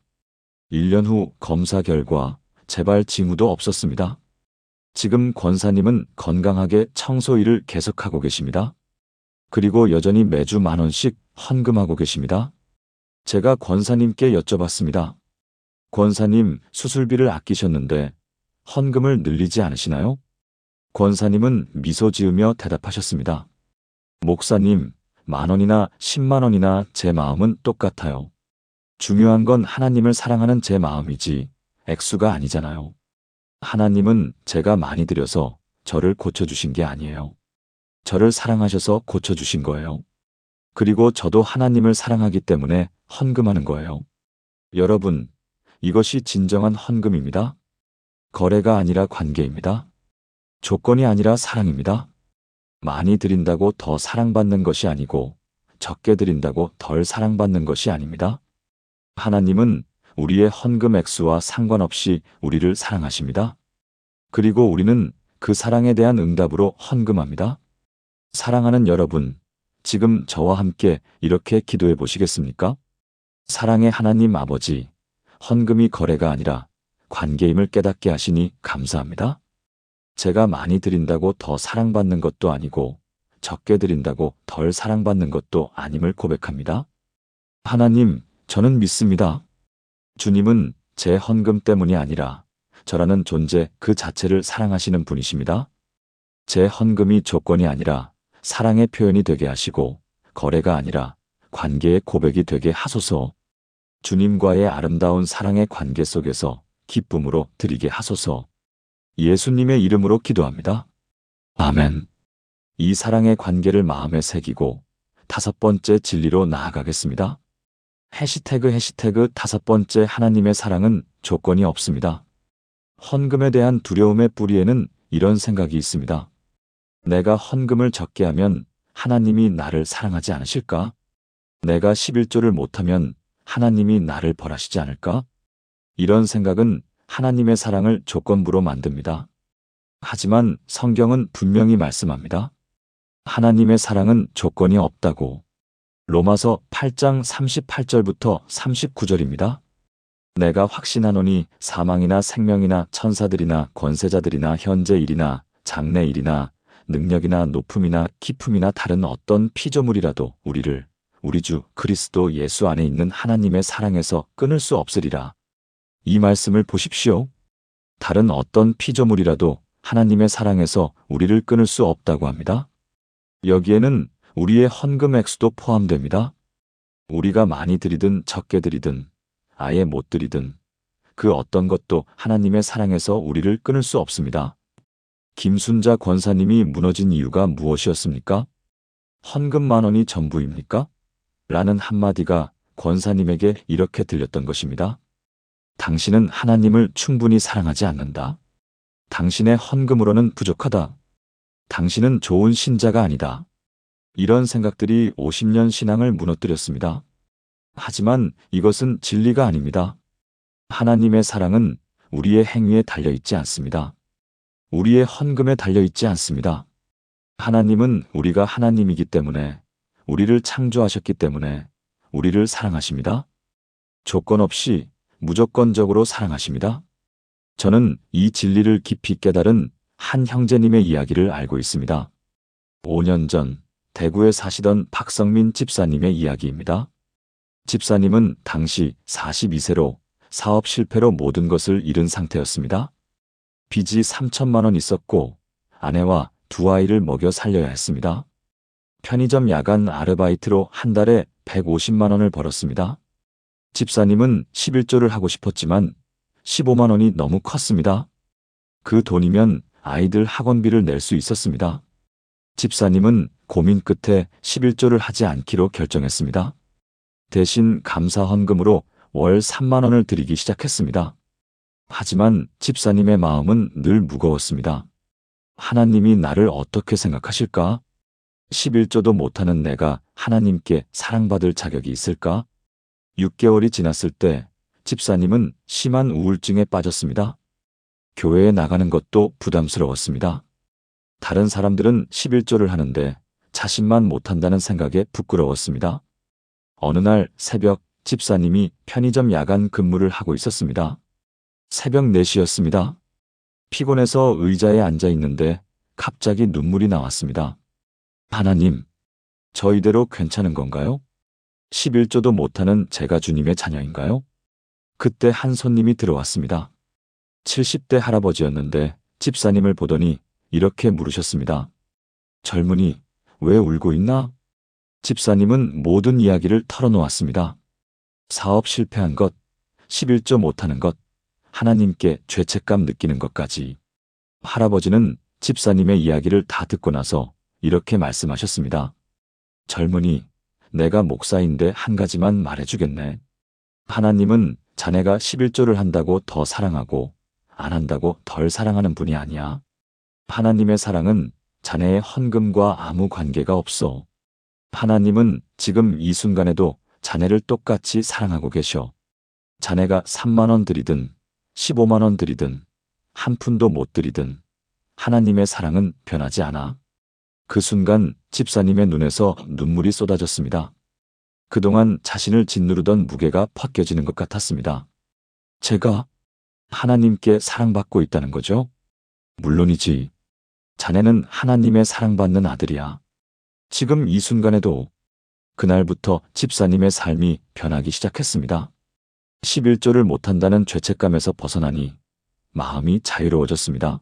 Speaker 1: 1년 후 검사 결과 재발 징후도 없었습니다. 지금 권사님은 건강하게 청소 일을 계속하고 계십니다. 그리고 여전히 매주 10,000원씩 헌금하고 계십니다. 제가 권사님께 여쭤봤습니다. 권사님, 수술비를 아끼셨는데 헌금을 늘리지 않으시나요? 권사님은 미소 지으며 대답하셨습니다. 목사님, 10,000원이나 10만 원이나 제 마음은 똑같아요. 중요한 건 하나님을 사랑하는 제 마음이지 액수가 아니잖아요. 하나님은 제가 많이 드려서 저를 고쳐주신 게 아니에요. 저를 사랑하셔서 고쳐주신 거예요. 그리고 저도 하나님을 사랑하기 때문에 헌금하는 거예요. 여러분, 이것이 진정한 헌금입니다. 거래가 아니라 관계입니다. 조건이 아니라 사랑입니다. 많이 드린다고 더 사랑받는 것이 아니고 적게 드린다고 덜 사랑받는 것이 아닙니다. 하나님은 우리의 헌금 액수와 상관없이 우리를 사랑하십니다. 그리고 우리는 그 사랑에 대한 응답으로 헌금합니다. 사랑하는 여러분, 지금 저와 함께 이렇게 기도해 보시겠습니까? 사랑의 하나님 아버지, 헌금이 거래가 아니라 관계임을 깨닫게 하시니 감사합니다. 제가 많이 드린다고 더 사랑받는 것도 아니고 적게 드린다고 덜 사랑받는 것도 아님을 고백합니다. 하나님, 저는 믿습니다. 주님은 제 헌금 때문이 아니라 저라는 존재 그 자체를 사랑하시는 분이십니다. 제 헌금이 조건이 아니라 사랑의 표현이 되게 하시고 거래가 아니라 관계의 고백이 되게 하소서. 주님과의 아름다운 사랑의 관계 속에서 기쁨으로 드리게 하소서. 예수님의 이름으로 기도합니다. 아멘. 이 사랑의 관계를 마음에 새기고 5번째 진리로 나아가겠습니다. 해시태그 5번째 하나님의 사랑은 조건이 없습니다. 헌금에 대한 두려움의 뿌리에는 이런 생각이 있습니다. 내가 헌금을 적게 하면 하나님이 나를 사랑하지 않으실까? 내가 11조를 못하면 하나님이 나를 벌하시지 않을까? 이런 생각은 하나님의 사랑을 조건부로 만듭니다. 하지만 성경은 분명히 말씀합니다. 하나님의 사랑은 조건이 없다고. 로마서 8장 38절부터 39절입니다. 내가 확신하노니 사망이나 생명이나 천사들이나 권세자들이나 현재 일이나 장래 일이나 능력이나 높음이나 깊음이나 다른 어떤 피조물이라도 우리를 우리 주 그리스도 예수 안에 있는 하나님의 사랑에서 끊을 수 없으리라. 이 말씀을 보십시오. 다른 어떤 피조물이라도 하나님의 사랑에서 우리를 끊을 수 없다고 합니다. 여기에는 우리의 헌금 액수도 포함됩니다. 우리가 많이 드리든 적게 드리든 아예 못 드리든 그 어떤 것도 하나님의 사랑에서 우리를 끊을 수 없습니다. 김순자 권사님이 무너진 이유가 무엇이었습니까? 헌금 10,000원이 전부입니까? 라는 한마디가 권사님에게 이렇게 들렸던 것입니다. 당신은 하나님을 충분히 사랑하지 않는다. 당신의 헌금으로는 부족하다. 당신은 좋은 신자가 아니다. 이런 생각들이 50년 신앙을 무너뜨렸습니다. 하지만 이것은 진리가 아닙니다. 하나님의 사랑은 우리의 행위에 달려있지 않습니다. 우리의 헌금에 달려있지 않습니다. 하나님은 우리가 하나님이기 때문에, 우리를 창조하셨기 때문에 우리를 사랑하십니다. 조건 없이 무조건적으로 사랑하십니다. 저는 이 진리를 깊이 깨달은 한 형제님의 이야기를 알고 있습니다. 5년 전 대구에 사시던 박성민 집사님의 이야기입니다. 집사님은 당시 42세로 사업 실패로 모든 것을 잃은 상태였습니다. 빚이 3천만 원 있었고 아내와 2아이를 먹여 살려야 했습니다. 편의점 야간 아르바이트로 한 달에 150만 원을 벌었습니다. 집사님은 11조를 하고 싶었지만 15만 원이 너무 컸습니다. 그 돈이면 아이들 학원비를 낼 수 있었습니다. 집사님은 고민 끝에 11조를 하지 않기로 결정했습니다. 대신 감사 헌금으로 월 3만 원을 드리기 시작했습니다. 하지만 집사님의 마음은 늘 무거웠습니다. 하나님이 나를 어떻게 생각하실까? 11조도 못하는 내가 하나님께 사랑받을 자격이 있을까? 6개월이 지났을 때 집사님은 심한 우울증에 빠졌습니다. 교회에 나가는 것도 부담스러웠습니다. 다른 사람들은 11조를 하는데 자신만 못한다는 생각에 부끄러웠습니다. 어느 날 새벽 집사님이 편의점 야간 근무를 하고 있었습니다. 새벽 4시였습니다. 피곤해서 의자에 앉아 있는데 갑자기 눈물이 나왔습니다. 하나님, 저 이대로 괜찮은 건가요? 11조도 못하는 제가 주님의 자녀인가요? 그때 한 손님이 들어왔습니다. 70대 할아버지였는데 집사님을 보더니 이렇게 물으셨습니다. 젊은이, 왜 울고 있나? 집사님은 모든 이야기를 털어놓았습니다. 사업 실패한 것, 11조 못하는 것, 하나님께 죄책감 느끼는 것까지. 할아버지는 집사님의 이야기를 다 듣고 나서 이렇게 말씀하셨습니다. 젊은이, 내가 목사인데 한 가지만 말해주겠네. 하나님은 자네가 11조를 한다고 더 사랑하고 안 한다고 덜 사랑하는 분이 아니야. 하나님의 사랑은 자네의 헌금과 아무 관계가 없어. 하나님은 지금 이 순간에도 자네를 똑같이 사랑하고 계셔. 자네가 3만 원 드리든 15만 원 드리든 한 푼도 못 드리든 하나님의 사랑은 변하지 않아. 그 순간 집사님의 눈에서 눈물이 쏟아졌습니다. 그동안 자신을 짓누르던 무게가 벗겨지는 것 같았습니다. 제가 하나님께 사랑받고 있다는 거죠? 물론이지. 자네는 하나님의 사랑받는 아들이야. 지금 이 순간에도. 그날부터 집사님의 삶이 변하기 시작했습니다. 11조를 못한다는 죄책감에서 벗어나니 마음이 자유로워졌습니다.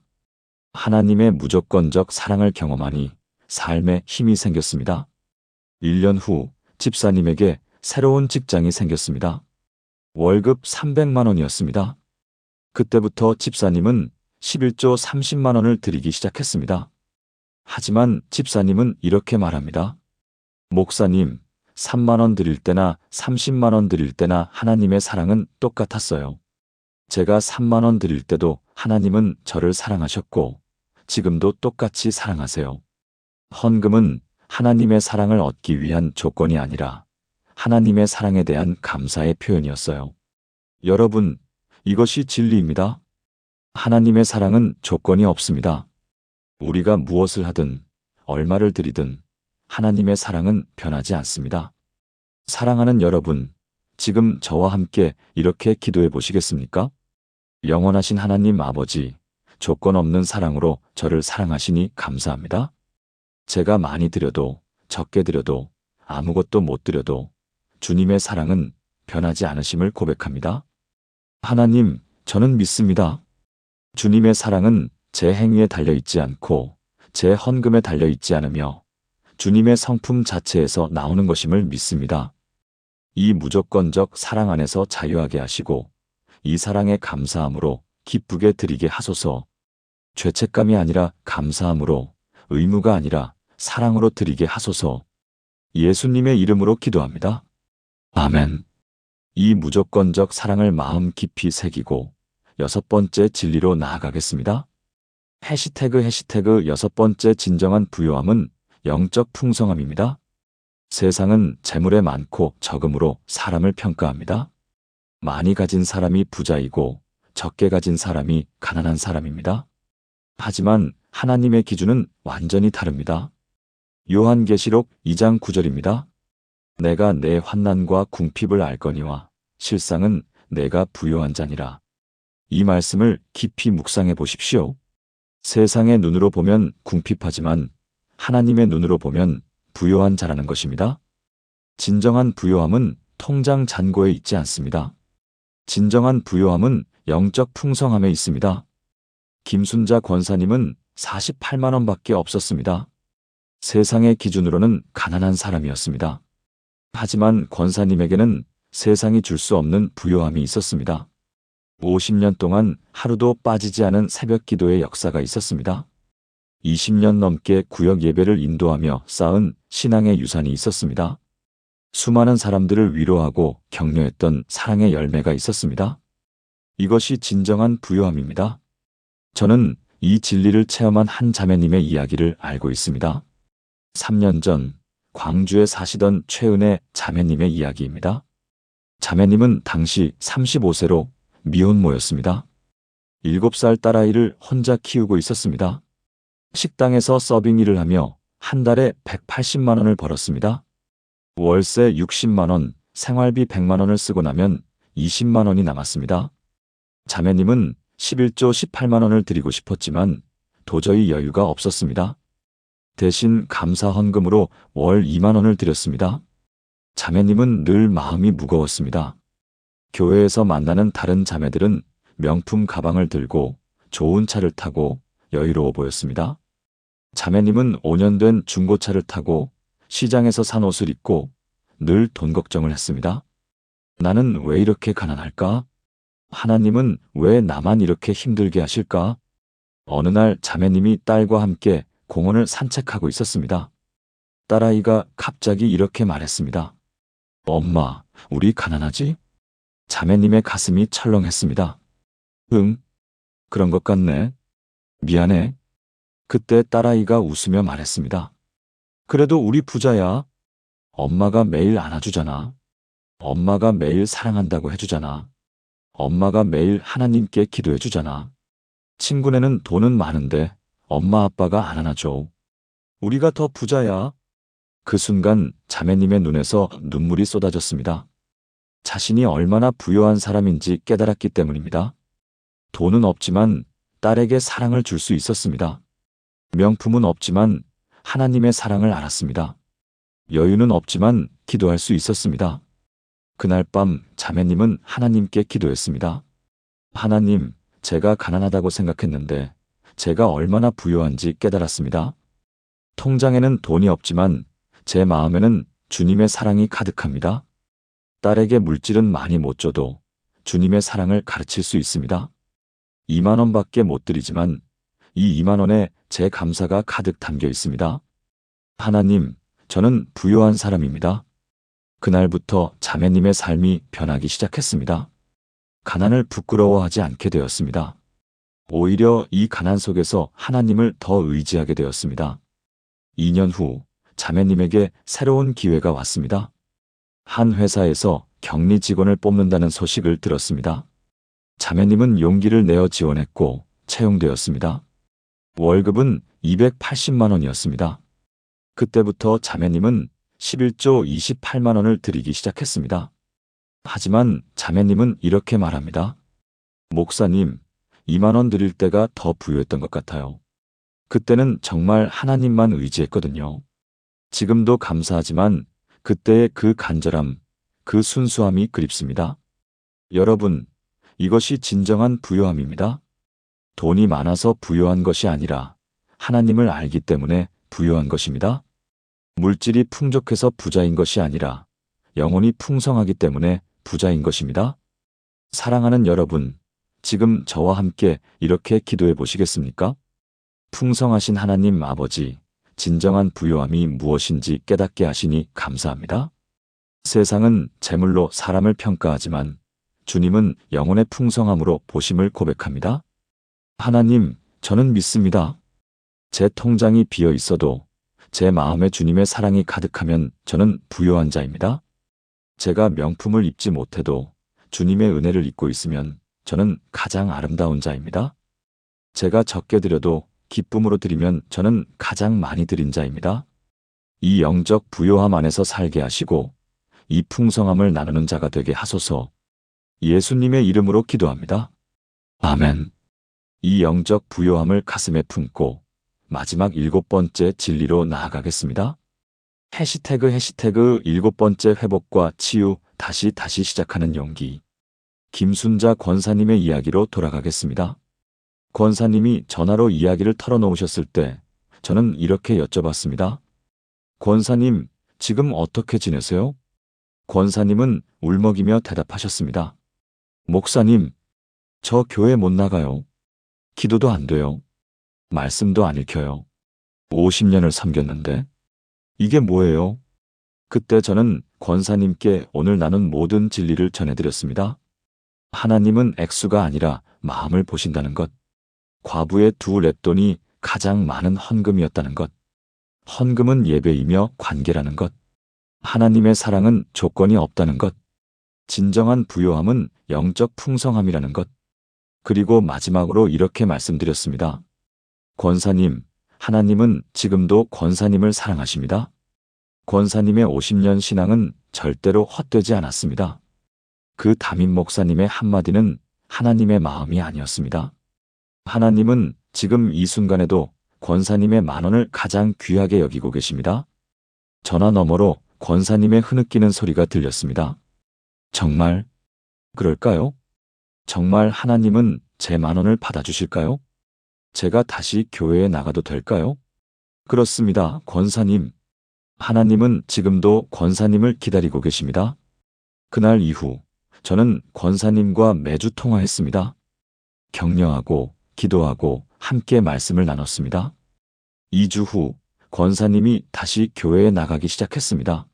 Speaker 1: 하나님의 무조건적 사랑을 경험하니 삶에 힘이 생겼습니다. 1년 후 집사님에게 새로운 직장이 생겼습니다. 월급 300만 원이었습니다. 그때부터 집사님은 11조 30만 원을 드리기 시작했습니다. 하지만 집사님은 이렇게 말합니다. 목사님, 3만 원 드릴 때나 30만 원 드릴 때나 하나님의 사랑은 똑같았어요. 제가 3만 원 드릴 때도 하나님은 저를 사랑하셨고 지금도 똑같이 사랑하세요. 헌금은 하나님의 사랑을 얻기 위한 조건이 아니라 하나님의 사랑에 대한 감사의 표현이었어요. 여러분, 이것이 진리입니다. 하나님의 사랑은 조건이 없습니다. 우리가 무엇을 하든 얼마를 드리든 하나님의 사랑은 변하지 않습니다. 사랑하는 여러분, 지금 저와 함께 이렇게 기도해 보시겠습니까? 영원하신 하나님 아버지, 조건 없는 사랑으로 저를 사랑하시니 감사합니다. 제가 많이 드려도 적게 드려도 아무것도 못 드려도 주님의 사랑은 변하지 않으심을 고백합니다. 하나님, 저는 믿습니다. 주님의 사랑은 제 행위에 달려있지 않고 제 헌금에 달려있지 않으며 주님의 성품 자체에서 나오는 것임을 믿습니다. 이 무조건적 사랑 안에서 자유하게 하시고 이 사랑에 감사함으로 기쁘게 드리게 하소서. 죄책감이 아니라 감사함으로, 의무가 아니라 사랑으로 드리게 하소서. 예수님의 이름으로 기도합니다. 아멘. 이 무조건적 사랑을 마음 깊이 새기고 6번째 진리로 나아가겠습니다. 해시태그 6번째 진정한 부요함은 영적 풍성함입니다. 세상은 재물에 많고 적음으로 사람을 평가합니다. 많이 가진 사람이 부자이고 적게 가진 사람이 가난한 사람입니다. 하지만 하나님의 기준은 완전히 다릅니다. 요한계시록 2장 9절입니다. 내가 내 환난과 궁핍을 알거니와 실상은 내가 부요한 자니라. 이 말씀을 깊이 묵상해 보십시오. 세상의 눈으로 보면 궁핍하지만 하나님의 눈으로 보면 부요한 자라는 것입니다. 진정한 부요함은 통장 잔고에 있지 않습니다. 진정한 부요함은 영적 풍성함에 있습니다. 김순자 권사님은 48만 원밖에 없었습니다. 세상의 기준으로는 가난한 사람이었습니다. 하지만 권사님에게는 세상이 줄 수 없는 부요함이 있었습니다. 50년 동안 하루도 빠지지 않은 새벽 기도의 역사가 있었습니다. 20년 넘게 구역 예배를 인도하며 쌓은 신앙의 유산이 있었습니다. 수많은 사람들을 위로하고 격려했던 사랑의 열매가 있었습니다. 이것이 진정한 부요함입니다. 저는 이 진리를 체험한 한 자매님의 이야기를 알고 있습니다. 3년 전 광주에 사시던 최은혜 자매님의 이야기입니다. 자매님은 당시 35세로 미혼모였습니다. 7살 딸아이를 혼자 키우고 있었습니다. 식당에서 서빙 일을 하며 한 달에 180만 원을 벌었습니다. 월세 60만 원, 생활비 100만 원을 쓰고 나면 20만 원이 남았습니다. 자매님은 11조 18만 원을 드리고 싶었지만 도저히 여유가 없었습니다. 대신 감사 헌금으로 월 2만 원을 드렸습니다. 자매님은 늘 마음이 무거웠습니다. 교회에서 만나는 다른 자매들은 명품 가방을 들고 좋은 차를 타고 여유로워 보였습니다. 자매님은 5년 된 중고차를 타고 시장에서 산 옷을 입고 늘 돈 걱정을 했습니다. 나는 왜 이렇게 가난할까? 하나님은 왜 나만 이렇게 힘들게 하실까? 어느 날 자매님이 딸과 함께 공원을 산책하고 있었습니다. 딸아이가 갑자기 이렇게 말했습니다. 엄마, 우리 가난하지? 자매님의 가슴이 철렁했습니다. 응, 그런 것 같네. 미안해. 그때 딸아이가 웃으며 말했습니다. 그래도 우리 부자야. 엄마가 매일 안아주잖아. 엄마가 매일 사랑한다고 해주잖아. 엄마가 매일 하나님께 기도해주잖아. 친구네는 돈은 많은데 엄마 아빠가 안 안아줘. 우리가 더 부자야. 그 순간 자매님의 눈에서 눈물이 쏟아졌습니다. 자신이 얼마나 부요한 사람인지 깨달았기 때문입니다. 돈은 없지만 딸에게 사랑을 줄 수 있었습니다. 명품은 없지만 하나님의 사랑을 알았습니다. 여유는 없지만 기도할 수 있었습니다. 그날 밤 자매님은 하나님께 기도했습니다. 하나님, 제가 가난하다고 생각했는데 제가 얼마나 부유한지 깨달았습니다. 통장에는 돈이 없지만 제 마음에는 주님의 사랑이 가득합니다. 딸에게 물질은 많이 못 줘도 주님의 사랑을 가르칠 수 있습니다. 2만 원밖에 못 드리지만 이 2만 원에 제 감사가 가득 담겨 있습니다. 하나님, 저는 부유한 사람입니다. 그날부터 자매님의 삶이 변하기 시작했습니다. 가난을 부끄러워하지 않게 되었습니다. 오히려 이 가난 속에서 하나님을 더 의지하게 되었습니다. 2년 후 자매님에게 새로운 기회가 왔습니다. 한 회사에서 격리 직원을 뽑는다는 소식을 들었습니다. 자매님은 용기를 내어 지원했고 채용되었습니다. 월급은 280만 원이었습니다. 그때부터 자매님은 11조 28만 원을 드리기 시작했습니다. 하지만 자매님은 이렇게 말합니다. 목사님, 2만 원 드릴 때가 더 부유했던 것 같아요. 그때는 정말 하나님만 의지했거든요. 지금도 감사하지만 그때의 그 간절함, 그 순수함이 그립습니다. 여러분, 이것이 진정한 부유함입니다. 돈이 많아서 부유한 것이 아니라 하나님을 알기 때문에 부유한 것입니다. 물질이 풍족해서 부자인 것이 아니라 영혼이 풍성하기 때문에 부자인 것입니다. 사랑하는 여러분, 지금 저와 함께 이렇게 기도해 보시겠습니까? 풍성하신 하나님 아버지, 진정한 부유함이 무엇인지 깨닫게 하시니 감사합니다. 세상은 재물로 사람을 평가하지만 주님은 영혼의 풍성함으로 보심을 고백합니다. 하나님, 저는 믿습니다. 제 통장이 비어 있어도 제 마음에 주님의 사랑이 가득하면 저는 부유한 자입니다. 제가 명품을 입지 못해도 주님의 은혜를 입고 있으면 저는 가장 아름다운 자입니다. 제가 적게 드려도 기쁨으로 드리면 저는 가장 많이 드린 자입니다. 이 영적 부요함 안에서 살게 하시고 이 풍성함을 나누는 자가 되게 하소서. 예수님의 이름으로 기도합니다. 아멘. 이 영적 부요함을 가슴에 품고 마지막 7번째 진리로 나아가겠습니다. 해시태그 7번째 회복과 치유 다시 시작하는 용기. 김순자 권사님의 이야기로 돌아가겠습니다. 권사님이 전화로 이야기를 털어놓으셨을 때 저는 이렇게 여쭤봤습니다. 권사님, 지금 어떻게 지내세요? 권사님은 울먹이며 대답하셨습니다. 목사님, 저 교회 못 나가요. 기도도 안 돼요. 말씀도 안 읽혀요. 50년을 섬겼는데 이게 뭐예요? 그때 저는 권사님께 오늘 나눈 모든 진리를 전해드렸습니다. 하나님은 액수가 아니라 마음을 보신다는 것. 과부의 2렙돈이 가장 많은 헌금이었다는 것. 헌금은 예배이며 관계라는 것. 하나님의 사랑은 조건이 없다는 것. 진정한 부요함은 영적 풍성함이라는 것. 그리고 마지막으로 이렇게 말씀드렸습니다. 권사님, 하나님은 지금도 권사님을 사랑하십니다. 권사님의 50년 신앙은 절대로 헛되지 않았습니다. 그 담임 목사님의 한마디는 하나님의 마음이 아니었습니다. 하나님은 지금 이 순간에도 권사님의 10,000원을 가장 귀하게 여기고 계십니다. 전화 너머로 권사님의 흐느끼는 소리가 들렸습니다. 정말 그럴까요? 정말 하나님은 제 10,000원을 받아주실까요? 제가 다시 교회에 나가도 될까요? 그렇습니다, 권사님. 하나님은 지금도 권사님을 기다리고 계십니다. 그날 이후 저는 권사님과 매주 통화했습니다. 격려하고 기도하고 함께 말씀을 나눴습니다. 2주 후 권사님이 다시 교회에 나가기 시작했습니다.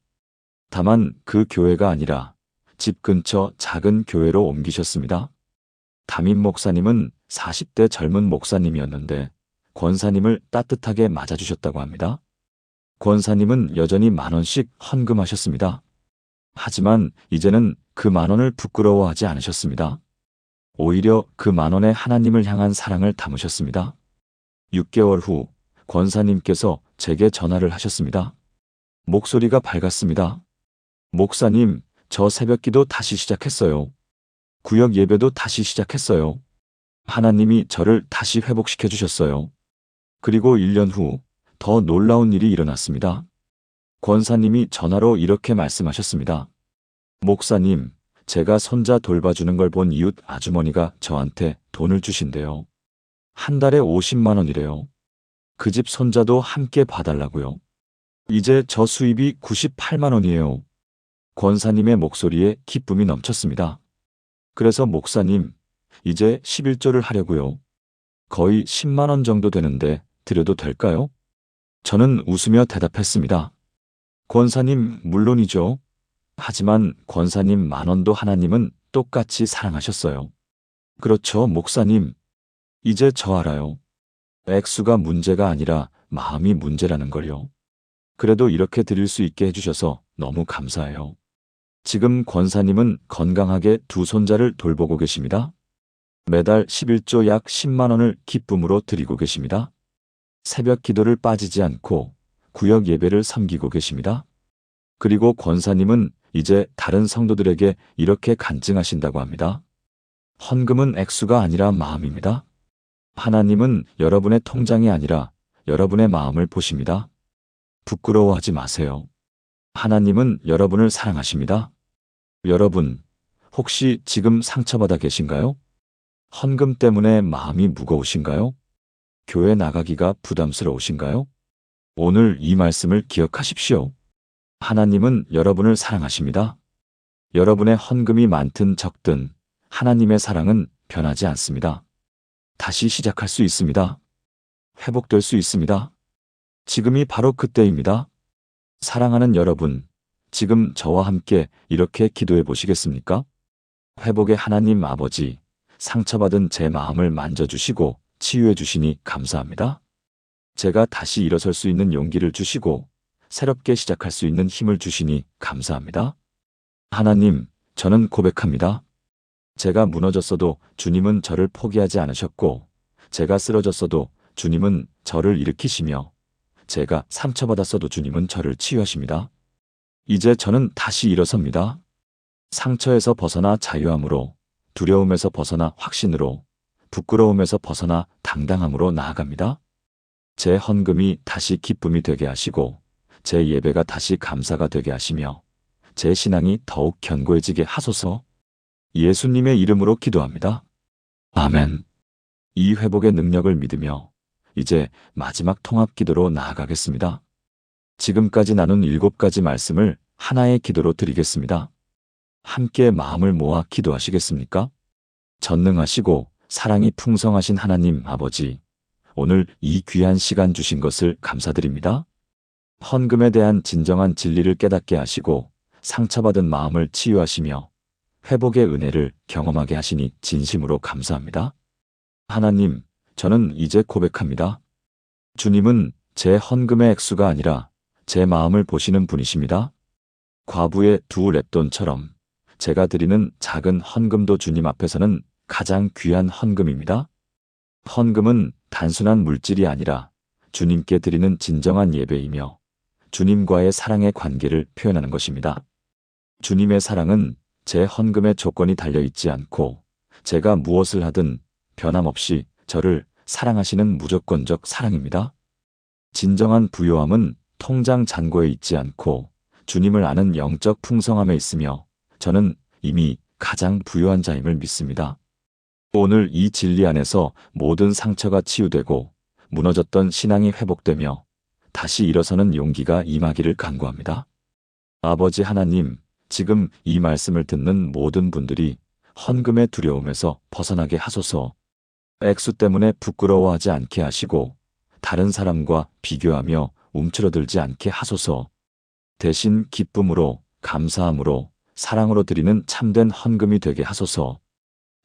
Speaker 1: 다만 그 교회가 아니라 집 근처 작은 교회로 옮기셨습니다. 담임 목사님은 40대 젊은 목사님이었는데 권사님을 따뜻하게 맞아주셨다고 합니다. 권사님은 여전히 10,000원씩 헌금하셨습니다. 하지만 이제는 그 10,000원을 부끄러워하지 않으셨습니다. 오히려 그 10,000원에 하나님을 향한 사랑을 담으셨습니다. 6개월 후 권사님께서 제게 전화를 하셨습니다. 목소리가 밝았습니다. 목사님, 저 새벽기도 다시 시작했어요. 구역 예배도 다시 시작했어요. 하나님이 저를 다시 회복시켜 주셨어요. 그리고 1년 후 더 놀라운 일이 일어났습니다. 권사님이 전화로 이렇게 말씀하셨습니다. 목사님, 제가 손자 돌봐주는 걸 본 이웃 아주머니가 저한테 돈을 주신대요. 한 달에 50만 원이래요. 그 집 손자도 함께 봐달라고요. 이제 저 수입이 98만 원이에요. 권사님의 목소리에 기쁨이 넘쳤습니다. 그래서 목사님, 이제 11조를 하려고요. 거의 10만 원 정도 되는데 드려도 될까요? 저는 웃으며 대답했습니다. 권사님, 물론이죠. 하지만 권사님 10,000원도 하나님은 똑같이 사랑하셨어요. 그렇죠, 목사님. 이제 저 알아요. 액수가 문제가 아니라 마음이 문제라는 걸요. 그래도 이렇게 드릴 수 있게 해주셔서 너무 감사해요. 지금 권사님은 건강하게 두 손자를 돌보고 계십니다. 매달 11조 약 10만 원을 기쁨으로 드리고 계십니다. 새벽 기도를 빠지지 않고 구역 예배를 섬기고 계십니다. 그리고 권사님은 이제 다른 성도들에게 이렇게 간증하신다고 합니다. 헌금은 액수가 아니라 마음입니다. 하나님은 여러분의 통장이 아니라 여러분의 마음을 보십니다. 부끄러워하지 마세요. 하나님은 여러분을 사랑하십니다. 여러분, 혹시 지금 상처받아 계신가요? 헌금 때문에 마음이 무거우신가요? 교회 나가기가 부담스러우신가요? 오늘 이 말씀을 기억하십시오. 하나님은 여러분을 사랑하십니다. 여러분의 헌금이 많든 적든 하나님의 사랑은 변하지 않습니다. 다시 시작할 수 있습니다. 회복될 수 있습니다. 지금이 바로 그때입니다. 사랑하는 여러분, 지금 저와 함께 이렇게 기도해 보시겠습니까? 회복의 하나님 아버지, 상처받은 제 마음을 만져주시고 치유해 주시니 감사합니다. 제가 다시 일어설 수 있는 용기를 주시고 새롭게 시작할 수 있는 힘을 주시니 감사합니다. 하나님, 저는 고백합니다. 제가 무너졌어도 주님은 저를 포기하지 않으셨고, 제가 쓰러졌어도 주님은 저를 일으키시며, 제가 상처받았어도 주님은 저를 치유하십니다. 이제 저는 다시 일어섭니다. 상처에서 벗어나 자유함으로, 두려움에서 벗어나 확신으로, 부끄러움에서 벗어나 당당함으로 나아갑니다. 제 헌금이 다시 기쁨이 되게 하시고, 제 예배가 다시 감사가 되게 하시며, 제 신앙이 더욱 견고해지게 하소서. 예수님의 이름으로 기도합니다. 아멘. 이 회복의 능력을 믿으며 이제 마지막 통합 기도로 나아가겠습니다. 지금까지 나눈 7가지 말씀을 하나의 기도로 드리겠습니다. 함께 마음을 모아 기도하시겠습니까? 전능하시고 사랑이 풍성하신 하나님 아버지, 오늘 이 귀한 시간 주신 것을 감사드립니다. 헌금에 대한 진정한 진리를 깨닫게 하시고 상처받은 마음을 치유하시며 회복의 은혜를 경험하게 하시니 진심으로 감사합니다. 하나님, 저는 이제 고백합니다. 주님은 제 헌금의 액수가 아니라 제 마음을 보시는 분이십니다. 과부의 2렙돈처럼 제가 드리는 작은 헌금도 주님 앞에서는 가장 귀한 헌금입니다. 헌금은 단순한 물질이 아니라 주님께 드리는 진정한 예배이며 주님과의 사랑의 관계를 표현하는 것입니다. 주님의 사랑은 제 헌금의 조건이 달려있지 않고 제가 무엇을 하든 변함없이 저를 사랑하시는 무조건적 사랑입니다. 진정한 부요함은 통장 잔고에 있지 않고 주님을 아는 영적 풍성함에 있으며 저는 이미 가장 부요한 자임을 믿습니다. 오늘 이 진리 안에서 모든 상처가 치유되고 무너졌던 신앙이 회복되며 다시 일어서는 용기가 임하기를 간구합니다. 아버지 하나님, 지금 이 말씀을 듣는 모든 분들이 헌금의 두려움에서 벗어나게 하소서. 액수 때문에 부끄러워하지 않게 하시고 다른 사람과 비교하며 움츠러들지 않게 하소서. 대신 기쁨으로, 감사함으로, 사랑으로 드리는 참된 헌금이 되게 하소서.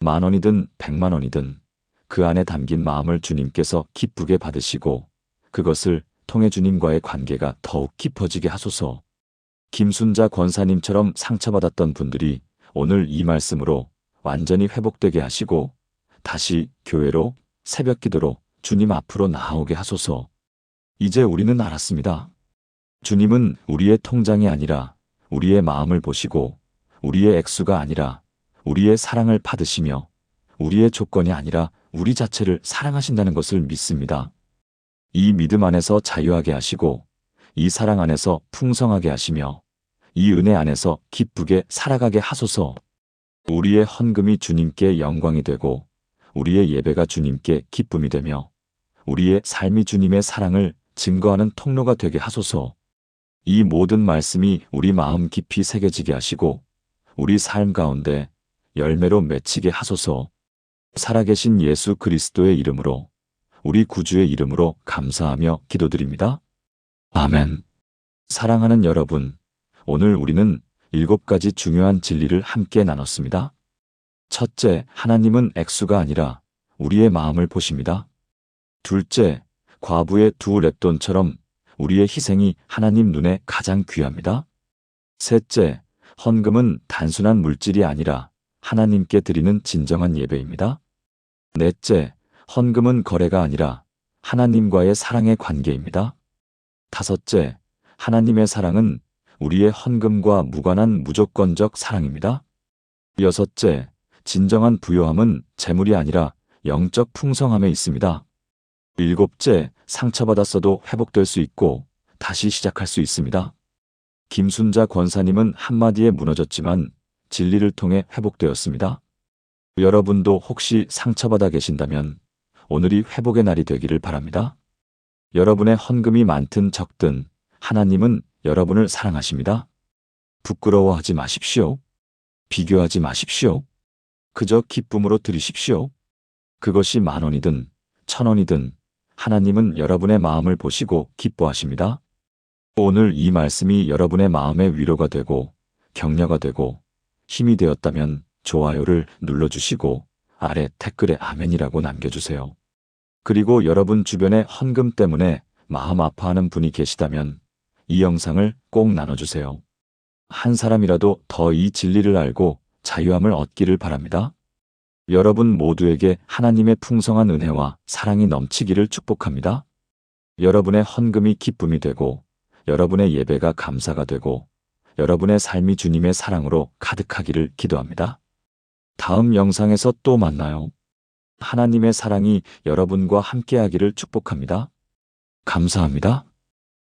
Speaker 1: 10,000원이든 100만 원이든 그 안에 담긴 마음을 주님께서 기쁘게 받으시고 그것을 통해 주님과의 관계가 더욱 깊어지게 하소서. 김순자 권사님처럼 상처받았던 분들이 오늘 이 말씀으로 완전히 회복되게 하시고 다시 교회로 새벽 기도로 주님 앞으로 나아오게 하소서. 이제 우리는 알았습니다. 주님은 우리의 통장이 아니라 우리의 마음을 보시고 우리의 액수가 아니라 우리의 사랑을 받으시며 우리의 조건이 아니라 우리 자체를 사랑하신다는 것을 믿습니다. 이 믿음 안에서 자유하게 하시고 이 사랑 안에서 풍성하게 하시며 이 은혜 안에서 기쁘게 살아가게 하소서. 우리의 헌금이 주님께 영광이 되고 우리의 예배가 주님께 기쁨이 되며 우리의 삶이 주님의 사랑을 증거하는 통로가 되게 하소서. 이 모든 말씀이 우리 마음 깊이 새겨지게 하시고 우리 삶 가운데 열매로 맺히게 하소서. 살아계신 예수 그리스도의 이름으로 우리 구주의 이름으로 감사하며 기도드립니다. 아멘. 사랑하는 여러분, 오늘 우리는 7가지 중요한 진리를 함께 나눴습니다. 첫째, 하나님은 액수가 아니라 우리의 마음을 보십니다. 둘째, 과부의 2렙돈처럼 우리의 희생이 하나님 눈에 가장 귀합니다. 셋째, 헌금은 단순한 물질이 아니라 하나님께 드리는 진정한 예배입니다. 넷째, 헌금은 거래가 아니라 하나님과의 사랑의 관계입니다. 다섯째, 하나님의 사랑은 우리의 헌금과 무관한 무조건적 사랑입니다. 여섯째, 진정한 부요함은 재물이 아니라 영적 풍성함에 있습니다. 일곱째, 상처받았어도 회복될 수 있고 다시 시작할 수 있습니다. 김순자 권사님은 한마디에 무너졌지만 진리를 통해 회복되었습니다. 여러분도 혹시 상처받아 계신다면 오늘이 회복의 날이 되기를 바랍니다. 여러분의 헌금이 많든 적든 하나님은 여러분을 사랑하십니다. 부끄러워하지 마십시오. 비교하지 마십시오. 그저 기쁨으로 드리십시오. 그것이 10,000원이든 1,000원이든 하나님은 여러분의 마음을 보시고 기뻐하십니다. 오늘 이 말씀이 여러분의 마음의 위로가 되고 격려가 되고 힘이 되었다면 좋아요를 눌러주시고 아래 댓글에 아멘이라고 남겨주세요. 그리고 여러분 주변에 헌금 때문에 마음 아파하는 분이 계시다면 이 영상을 꼭 나눠주세요. 한 사람이라도 더 이 진리를 알고 자유함을 얻기를 바랍니다. 여러분 모두에게 하나님의 풍성한 은혜와 사랑이 넘치기를 축복합니다. 여러분의 헌금이 기쁨이 되고 여러분의 예배가 감사가 되고 여러분의 삶이 주님의 사랑으로 가득하기를 기도합니다. 다음 영상에서 또 만나요. 하나님의 사랑이 여러분과 함께하기를 축복합니다. 감사합니다.